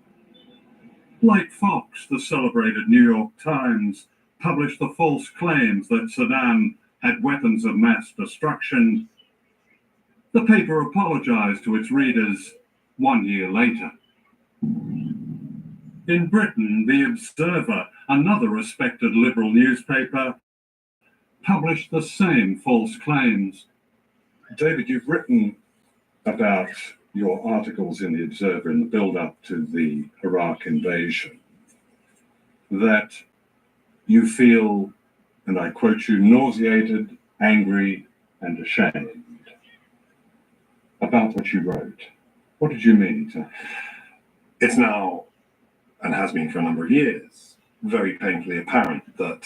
Like Fox, the celebrated New York Times published the false claims that Saddam had weapons of mass destruction. The paper apologized to its readers 1 year later. In Britain, The Observer, another respected liberal newspaper, published the same false claims. David, you've written about your articles in The Observer in the build-up to the Iraq invasion, that you feel, and I quote you, nauseated, angry, and ashamed about what you wrote. What did you mean? It's now, and has been for a number of years, very painfully apparent that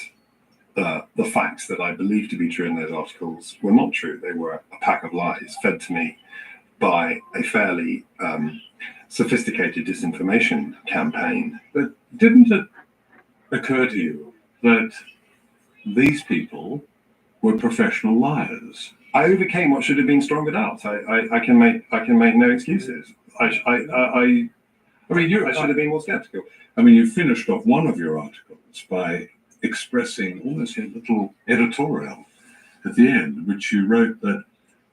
the facts that I believed to be true in those articles were not true. They were a pack of lies fed to me by a fairly sophisticated disinformation campaign. But didn't it occur to you that these people were professional liars? I overcame what should have been stronger doubts. I can make no excuses. I should have been more skeptical. I mean, you finished off one of your articles by expressing almost a little editorial at the end, which you wrote that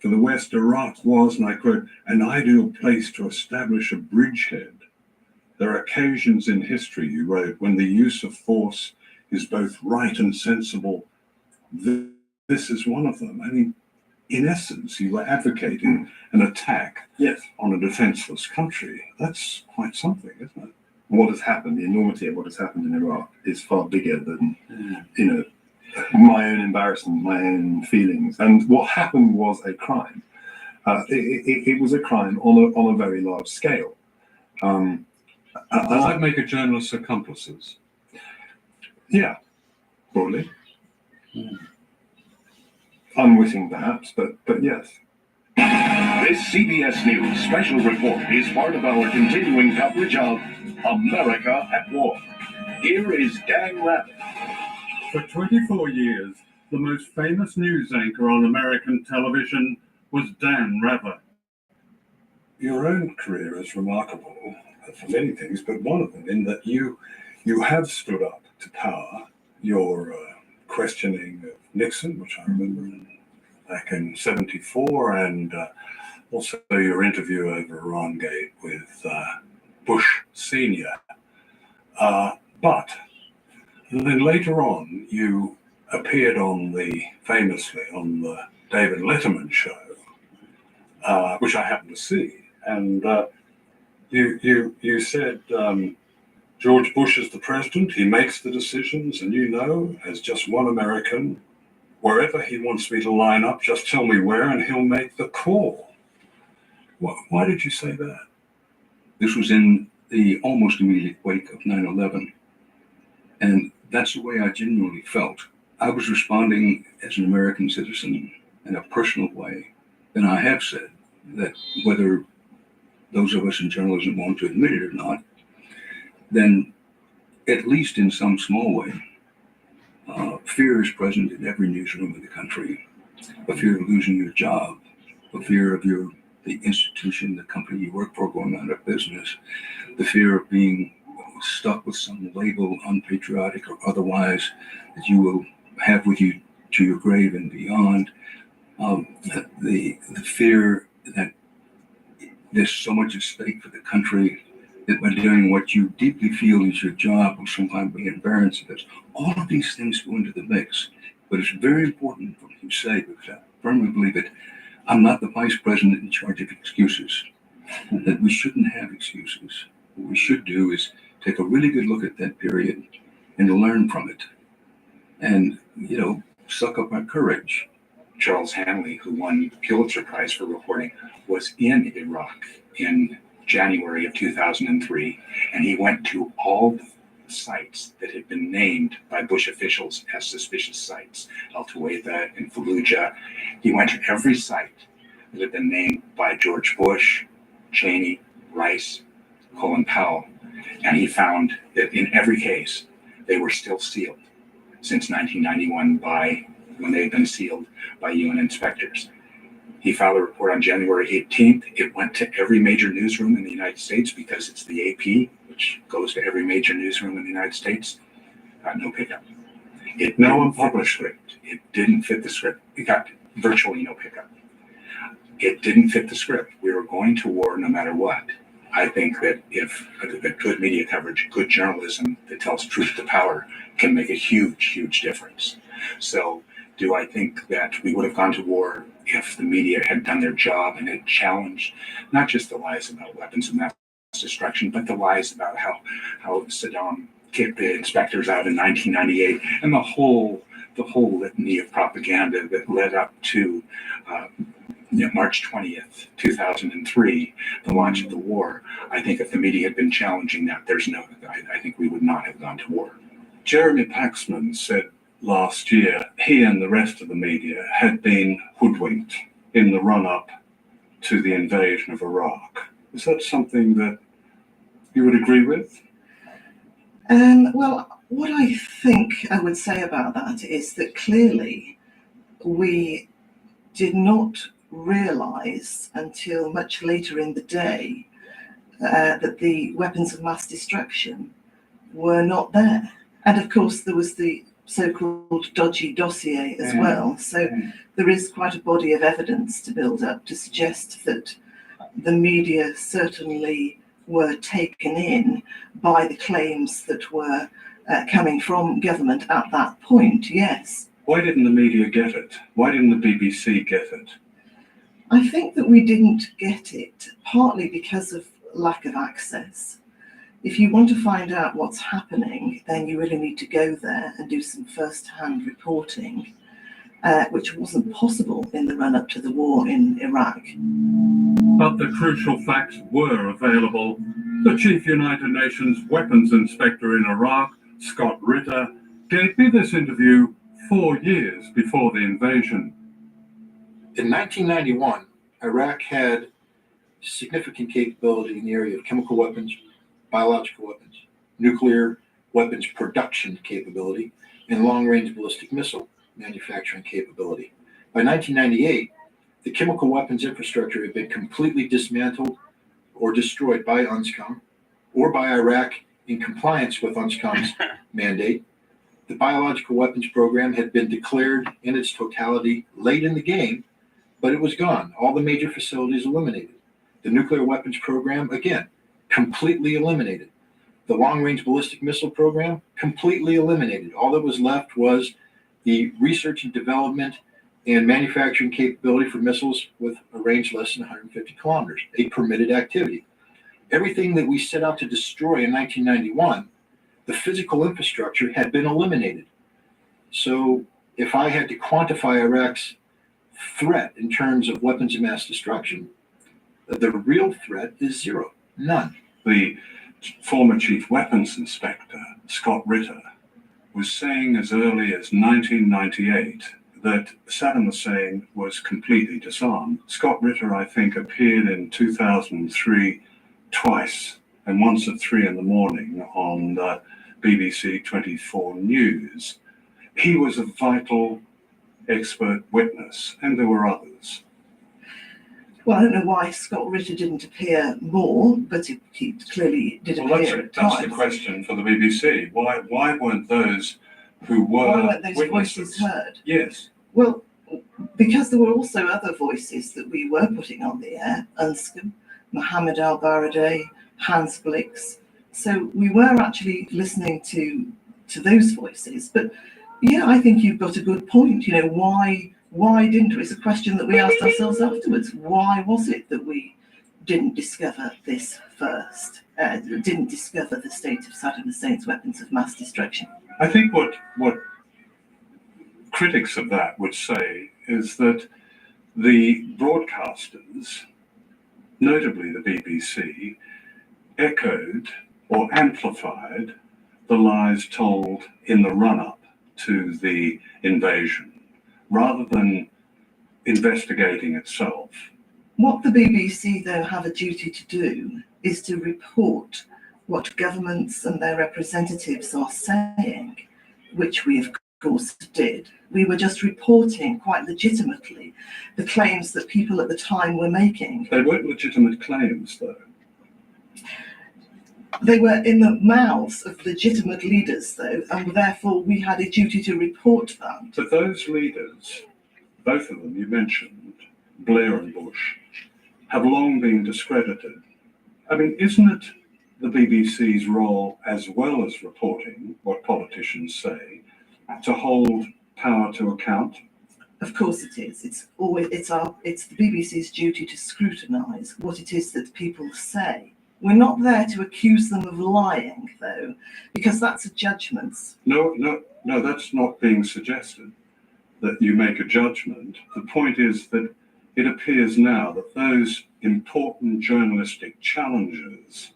for the West, Iraq was, and I quote, an ideal place to establish a bridgehead. There are occasions in history, you wrote, when the use of force is both right and sensible. This is one of them. I mean, in essence, you were advocating an attack on a defenseless country. That's quite something, isn't it? What has happened, the enormity of what has happened in Iraq is far bigger than, my own embarrassment, my own feelings. And what happened was a crime. It was a crime on a very large scale. Does that make a journalist's accomplices? Yeah, broadly. Unwitting, perhaps, but yes. This CBS News special report is part of our continuing coverage of America at War. Here is Dan Rabbit. For 24 years, the most famous news anchor on American television was Dan Rather. Your own career is remarkable for many things, but one of them in that you have stood up to power. Your questioning of Nixon, which I remember back in '74, and also your interview over Irangate with Bush Sr. But then later on, you appeared famously on the David Letterman show, which I happened to see, and You said George Bush is the president. He makes the decisions, and as just one American, wherever he wants me to line up, just tell me where, and he'll make the call. Why did you say that? This was in the almost immediate wake of 9/11, and that's the way I genuinely felt. I was responding as an American citizen in a personal way, and I have said that whether those of us in journalism want to admit it or not, then at least in some small way, fear is present in every newsroom in the country. A fear of losing your job, a fear of the institution, the company you work for going out of business, the fear of being stuck with some label, unpatriotic or otherwise, that you will have with you to your grave and beyond. The fear that there's so much at stake for the country that by doing what you deeply feel is your job will sometimes be embarrassing. All of these things go into the mix. But it's very important what you say, because I firmly believe that I'm not the vice president in charge of excuses, that we shouldn't have excuses. What we should do is take a really good look at that period and learn from it and, suck up our courage. Charles Hanley, who won the Pulitzer Prize for reporting, was in Iraq in January of 2003, and he went to all the sites that had been named by Bush officials as suspicious sites, Al Tuwaiba and Fallujah. He went to every site that had been named by George Bush, Cheney, Rice, Colin Powell, and he found that in every case, they were still sealed since 1991 when they had been sealed by UN inspectors. He filed a report on January 18th. It went to every major newsroom in the United States because it's the AP, which goes to every major newsroom in the United States. Got no pickup. It didn't fit the script. It didn't fit the script. It got virtually no pickup. It didn't fit the script. We were going to war no matter what. I think that if good media coverage, good journalism that tells truth to power can make a huge, huge difference. So do I think that we would have gone to war if the media had done their job and had challenged not just the lies about weapons of mass destruction, but the lies about how Saddam kicked the inspectors out in 1998 and the whole litany of propaganda that led up to March 20th, 2003, the launch of the war. I think if the media had been challenging that, I think we would not have gone to war. Jeremy Paxman said last year he and the rest of the media had been hoodwinked in the run-up to the invasion of Iraq. Is that something that you would agree with? Well, what I think I would say about that is that clearly we did not realize until much later in the day that the weapons of mass destruction were not there. And of course, there was the so-called dodgy dossier as well. So there is quite a body of evidence to build up to suggest that the media certainly were taken in by the claims that were coming from government at that point, yes. Why didn't the media get it? Why didn't the BBC get it? I think that we didn't get it partly because of lack of access. If you want to find out what's happening, then you really need to go there and do some first-hand reporting, which wasn't possible in the run-up to the war in Iraq. But the crucial facts were available. The Chief United Nations Weapons Inspector in Iraq, Scott Ritter, gave me this interview 4 years before the invasion. In 1991, Iraq had significant capability in the area of chemical weapons, biological weapons, nuclear weapons production capability, and long-range ballistic missile manufacturing capability. By 1998, the chemical weapons infrastructure had been completely dismantled or destroyed by UNSCOM or by Iraq in compliance with UNSCOM's mandate. The biological weapons program had been declared in its totality late in the game, but it was gone. All the major facilities eliminated. The nuclear weapons program, again, completely eliminated. The long-range ballistic missile program, completely eliminated. All that was left was the research and development and manufacturing capability for missiles with a range less than 150 kilometers, a permitted activity. everything that we set out to destroy in 1991, the physical infrastructure had been eliminated. So if I had to quantify Iraq's threat in terms of weapons of mass destruction, the real threat is zero, none. The former chief weapons inspector, Scott Ritter, was saying as early as 1998 that Saddam Hussein was completely disarmed. Scott Ritter, I think, appeared in 2003 twice, and once at 3 in the morning on BBC 24 News. He was a vital expert witness, and there were others. Well, I don't know why Scott Ritter didn't appear more, but he clearly did appear at times. That's the question for the BBC. Why weren't those who were Why weren't those witnesses voices heard? Yes. Well, because there were also other voices that we were putting on the air, Unscombe, Mohammed Al-Baradei, Hans Blix. So we were actually listening to those voices. But yeah, I think you've got a good point. You know, why didn't we? It's a question that we asked ourselves afterwards. Why was it that we didn't discover this first? Didn't discover the state of Saddam Hussein's weapons of mass destruction? I think what critics of that would say is that the broadcasters, notably the BBC, echoed or amplified the lies told in the run-up to the invasion, rather than investigating itself. What the BBC, though, have a duty to do is to report what governments and their representatives are saying, which we, of course, did. We were just reporting quite legitimately the claims that people at the time were making. They weren't legitimate claims, though. They were in the mouths of legitimate leaders, though, and therefore we had a duty to report that. But those leaders, both of them you mentioned, Blair and Bush, have long been discredited. I mean, isn't it the BBC's role, as well as reporting what politicians say, to hold power to account? Of course it is. It's the BBC's duty to scrutinise what it is that people say. We're not there to accuse them of lying, though, because that's a judgment. No, that's not being suggested, that you make a judgment. The point is that it appears now that those important journalistic challenges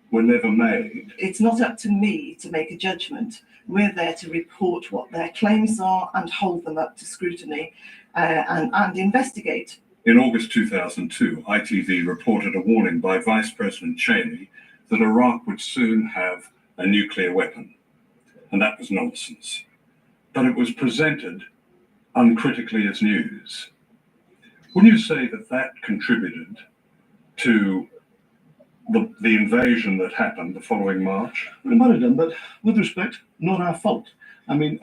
were never made. It's not up to me to make a judgment. We're there to report what their claims are and hold them up to scrutiny and investigate. In August 2002, ITV reported a warning by Vice President Cheney that Iraq would soon have a nuclear weapon. And that was nonsense. But it was presented uncritically as news. Wouldn't you say that that contributed to the invasion that happened the following March? It might have done, but with respect, not our fault. I mean,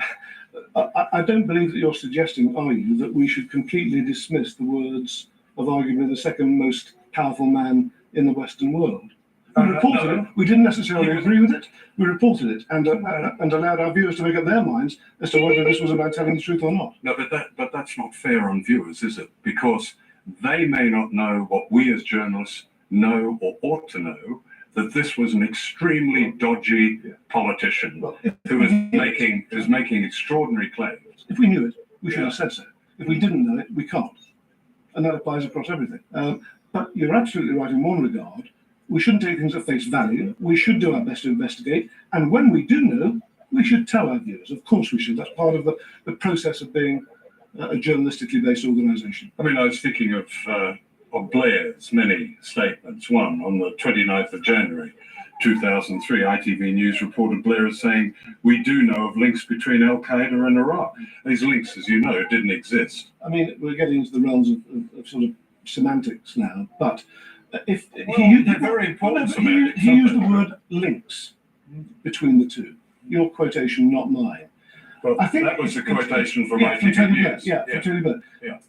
I don't believe that you're suggesting, are you, that we should completely dismiss the words of arguably the second most powerful man in the Western world? We reported it. We didn't necessarily agree with it. We reported it and allowed our viewers to make up their minds as to whether this was about telling the truth or not. No, but that's not fair on viewers, is it? Because they may not know what we as journalists know or ought to know, that this was an extremely dodgy politician who was making extraordinary claims. If we knew it, we should have said so. If we didn't know it, we can't. And that applies across everything. But you're absolutely right in one regard. We shouldn't take things at face value. We should do our best to investigate. And when we do know, we should tell our viewers. Of course we should. That's part of the process of being a journalistically based organisation. I mean, I was thinking of Blair's many statements. One on the 29th of January 2003, ITV News reported Blair as saying, "We do know of links between Al-Qaeda and Iraq." These links, as you know, didn't exist. I mean, we're getting into the realms of sort of semantics now, but if he used the word links between the two. Your quotation, not mine. Well, I think that was a quotation from ITV News. From Tony Blair.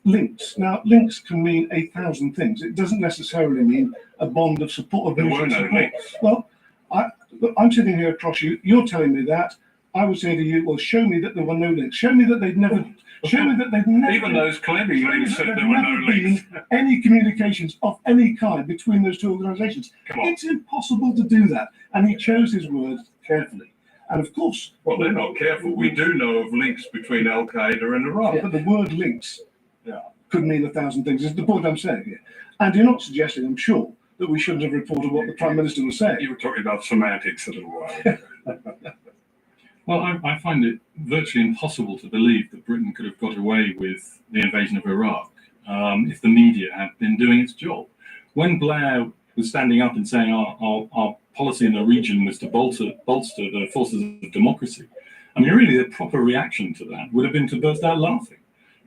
Links. Now, links can mean 1,000 things. It doesn't necessarily mean a bond of support. There were no links. Well, I'm sitting here across you. You're telling me that. I would say to you, well, show me that there were no links. Show me that they'd never. Show me that they've never. Even those claiming links said there were no never links. been any communications of any kind between those two organisations. It's impossible to do that, and he chose his words carefully. And of course, Well, they're not careful. We do know of links between Al Qaeda and Iraq. yeah, but the word links could mean 1,000 things. Is the point I'm saying here. And you're not suggesting, I'm sure, that we shouldn't have reported what the Prime Minister was saying. You were talking about semantics a little while ago. Well, I find it virtually impossible to believe that Britain could have got away with the invasion of Iraq if the media had been doing its job. When Blair was standing up and saying our policy in the region was to bolster the forces of democracy, I mean, really, the proper reaction to that would have been to burst out laughing.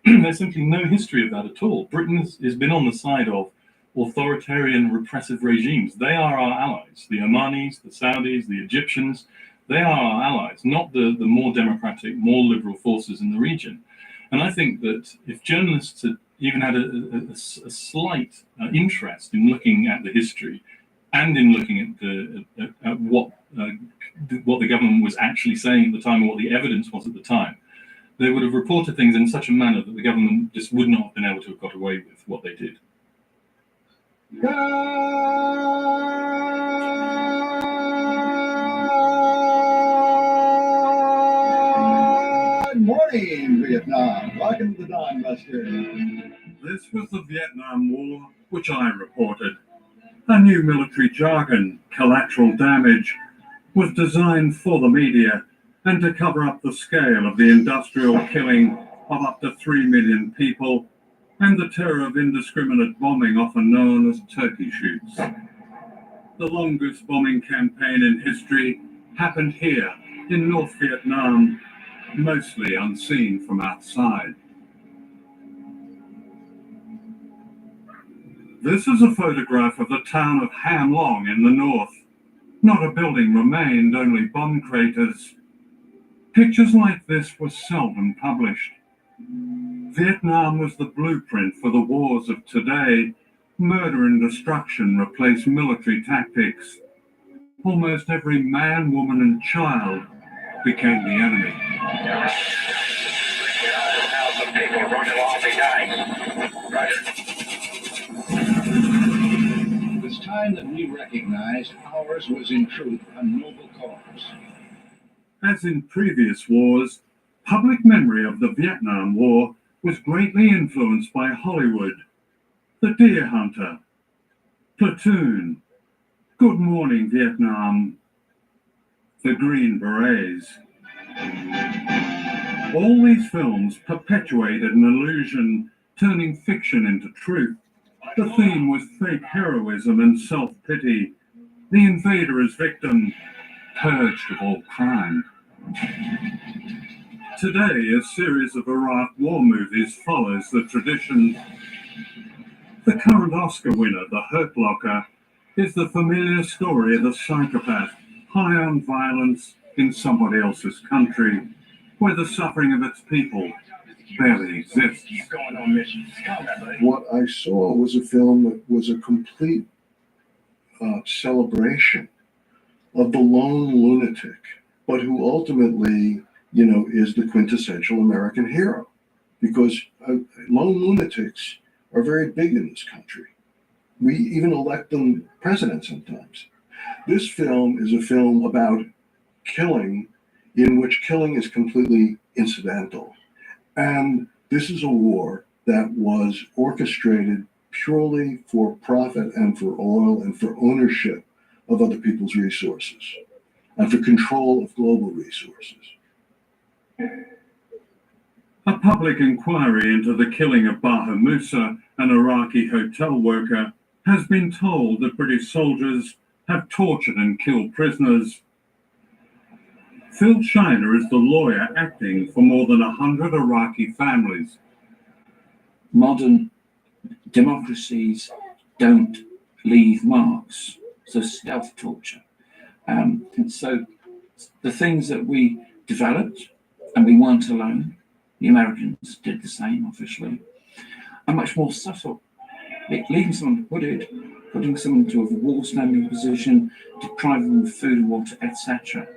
There's simply no history of that at all. Britain has been on the side of authoritarian repressive regimes. They are our allies. The Omanis, the Saudis, the Egyptians, they are our allies, not the more democratic, more liberal forces in the region. And I think that if journalists had even had a slight interest in looking at the history and in looking at what the government was actually saying at the time and what the evidence was at the time, they would have reported things in such a manner that the government just would not have been able to have got away with what they did. Good morning, Vietnam. Welcome to the Dawn Buster. This was the Vietnam War, which I reported. A new military jargon, collateral damage, was designed for the media and to cover up the scale of the industrial killing of up to 3 million people and the terror of indiscriminate bombing, often known as turkey shoots. The longest bombing campaign in history happened here in North Vietnam, mostly unseen from outside. This is a photograph of the town of Ham Long in the north. Not a building remained, only bomb craters. Pictures like this were seldom published. Vietnam was the blueprint for the wars of today. Murder and destruction replaced military tactics. Almost every man, woman, and child became the enemy. It was time that we recognized ours was in truth a noble cause. As in previous wars, public memory of the Vietnam War was greatly influenced by Hollywood, The Deer Hunter, Platoon, Good Morning Vietnam, The Green Berets. All these films perpetuated an illusion, turning fiction into truth. The theme was fake heroism and self-pity. The invader as victim, purged of all crime. Today, a series of Iraq war movies follows the tradition. The current Oscar winner, The Hurt Locker, is the familiar story of a psychopath high on violence in somebody else's country, where the suffering of its people barely exists. What I saw was a film that was a complete celebration of the lone lunatic, but who ultimately, is the quintessential American hero. Because lone lunatics are very big in this country. We even elect them president sometimes. This film is a film about killing, in which killing is completely incidental. And this is a war that was orchestrated purely for profit and for oil and for ownership of other people's resources and for control of global resources. A public inquiry into the killing of Baha Musa, an Iraqi hotel worker, has been told that British soldiers have tortured and killed prisoners. Phil Shiner is the lawyer acting for more than 100 Iraqi families. Modern democracies don't leave marks, so stealth torture. And so the things that we developed, and we weren't alone, the Americans did the same officially, are much more subtle. Leaving someone hooded, putting someone into a war standing position, depriving them of food and water, etc.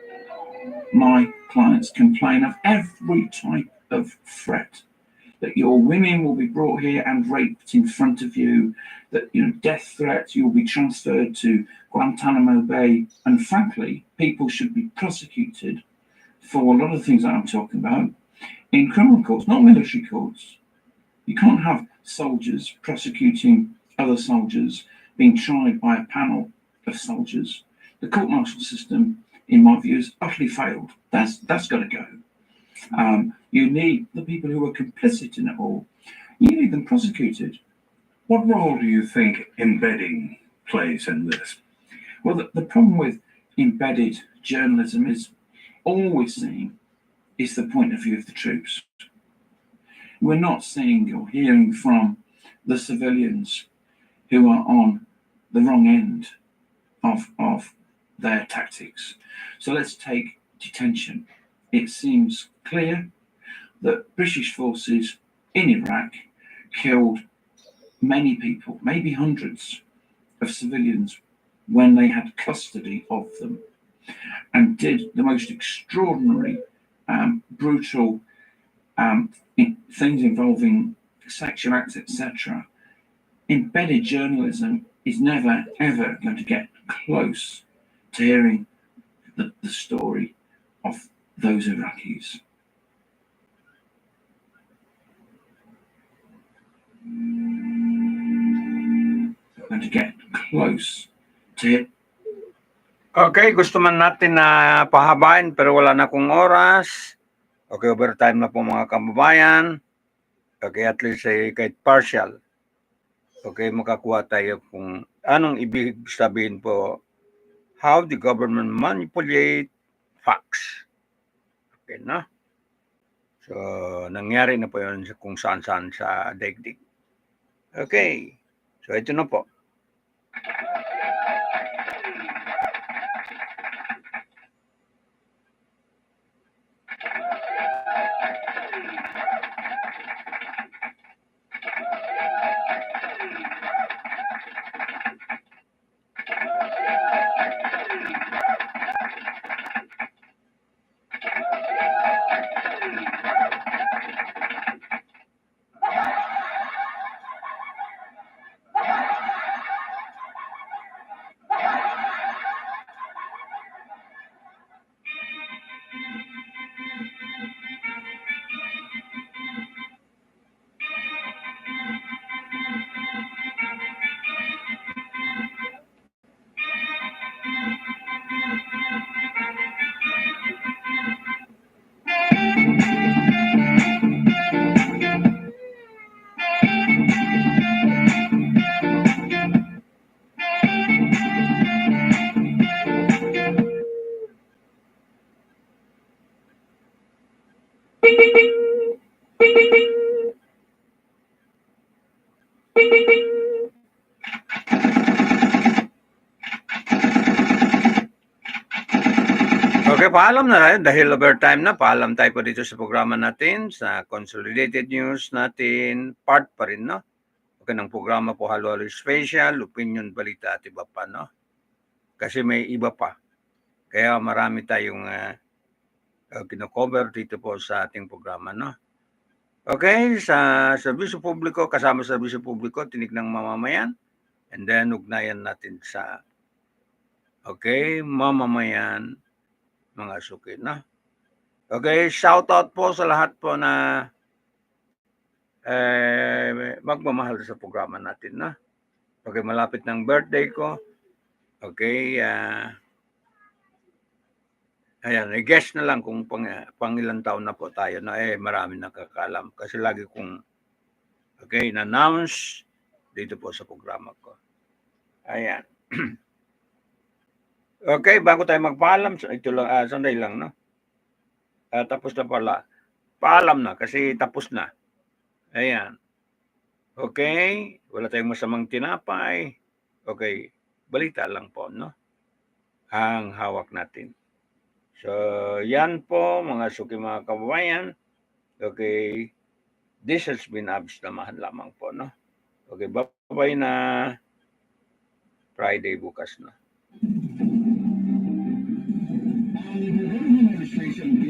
My clients complain of every type of threat. That your women will be brought here and raped in front of you, that death threats, you'll be transferred to Guantanamo Bay, and frankly, people should be prosecuted for a lot of things that I'm talking about in criminal courts, not military courts. You can't have soldiers prosecuting other soldiers being tried by a panel of soldiers. The court-martial system, in my view, has utterly failed. That's got to go. You need the people who are complicit in it all. You need them prosecuted. What role do you think embedding plays in this? Well, the problem with embedded journalism is all we're seeing is the point of view of the troops. We're not seeing or hearing from the civilians who are on the wrong end of their tactics. So let's take detention. It seems clear that British forces in Iraq killed many people, maybe hundreds of civilians, when they had custody of them, and did the most extraordinary, brutal things involving sexual acts, etc. Embedded journalism is never, ever going to get close to hearing the story of those Iraqis. Going to get close to it. Okay, gusto man natin na pahabain pero wala na akong oras. Okay, overtime na po mga kababayan. Okay, at least kahit partial. Okay, makakuha tayo kung anong ibig sabihin po how the government manipulate facts. Okay, no? So, nangyari na po yun kung saan-saan sa daigdig. Okay, so ito na po. Okay, paalam na tayo dahil overtime na. Paalam tayo po dito sa programa natin, sa Consolidated News natin. Part pa rin, no? Okay, ng programa po Halo-Halo Special, Opinion, Balita at iba pa, no? Kasi may iba pa. Kaya marami tayong kino-cover dito po sa ating programa, no? Okay, sa serbisyo publiko, kasama sa serbisyo publiko, tinig ng mamamayan. And then, ugnayan natin sa, okay, mamamayan, mga suki, na. Okay, shout out po sa lahat po na magmamahal sa programa natin, na. Okay, malapit ng birthday ko. Okay, ayan, i-guess na lang kung pang ilang taon na po tayo, na marami nakakaalam. Kasi lagi kong, okay, na-announce dito po sa programa ko. Ayan. Okay, bago tayo magpaalam, ito lang, sandali lang, no? Tapos na pala. Paalam na kasi tapos na. Ayan. Okay, wala tayong masamang tinapay. Okay, balita lang po, no? Ang hawak natin. So, yan po, mga suki, mga kababayan. Okay, this has been Abs Namahan lamang po, no? Okay, bye-bye na. Friday bukas na. Administration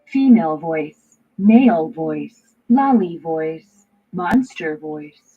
female voice, male voice, lolly voice, monster voice.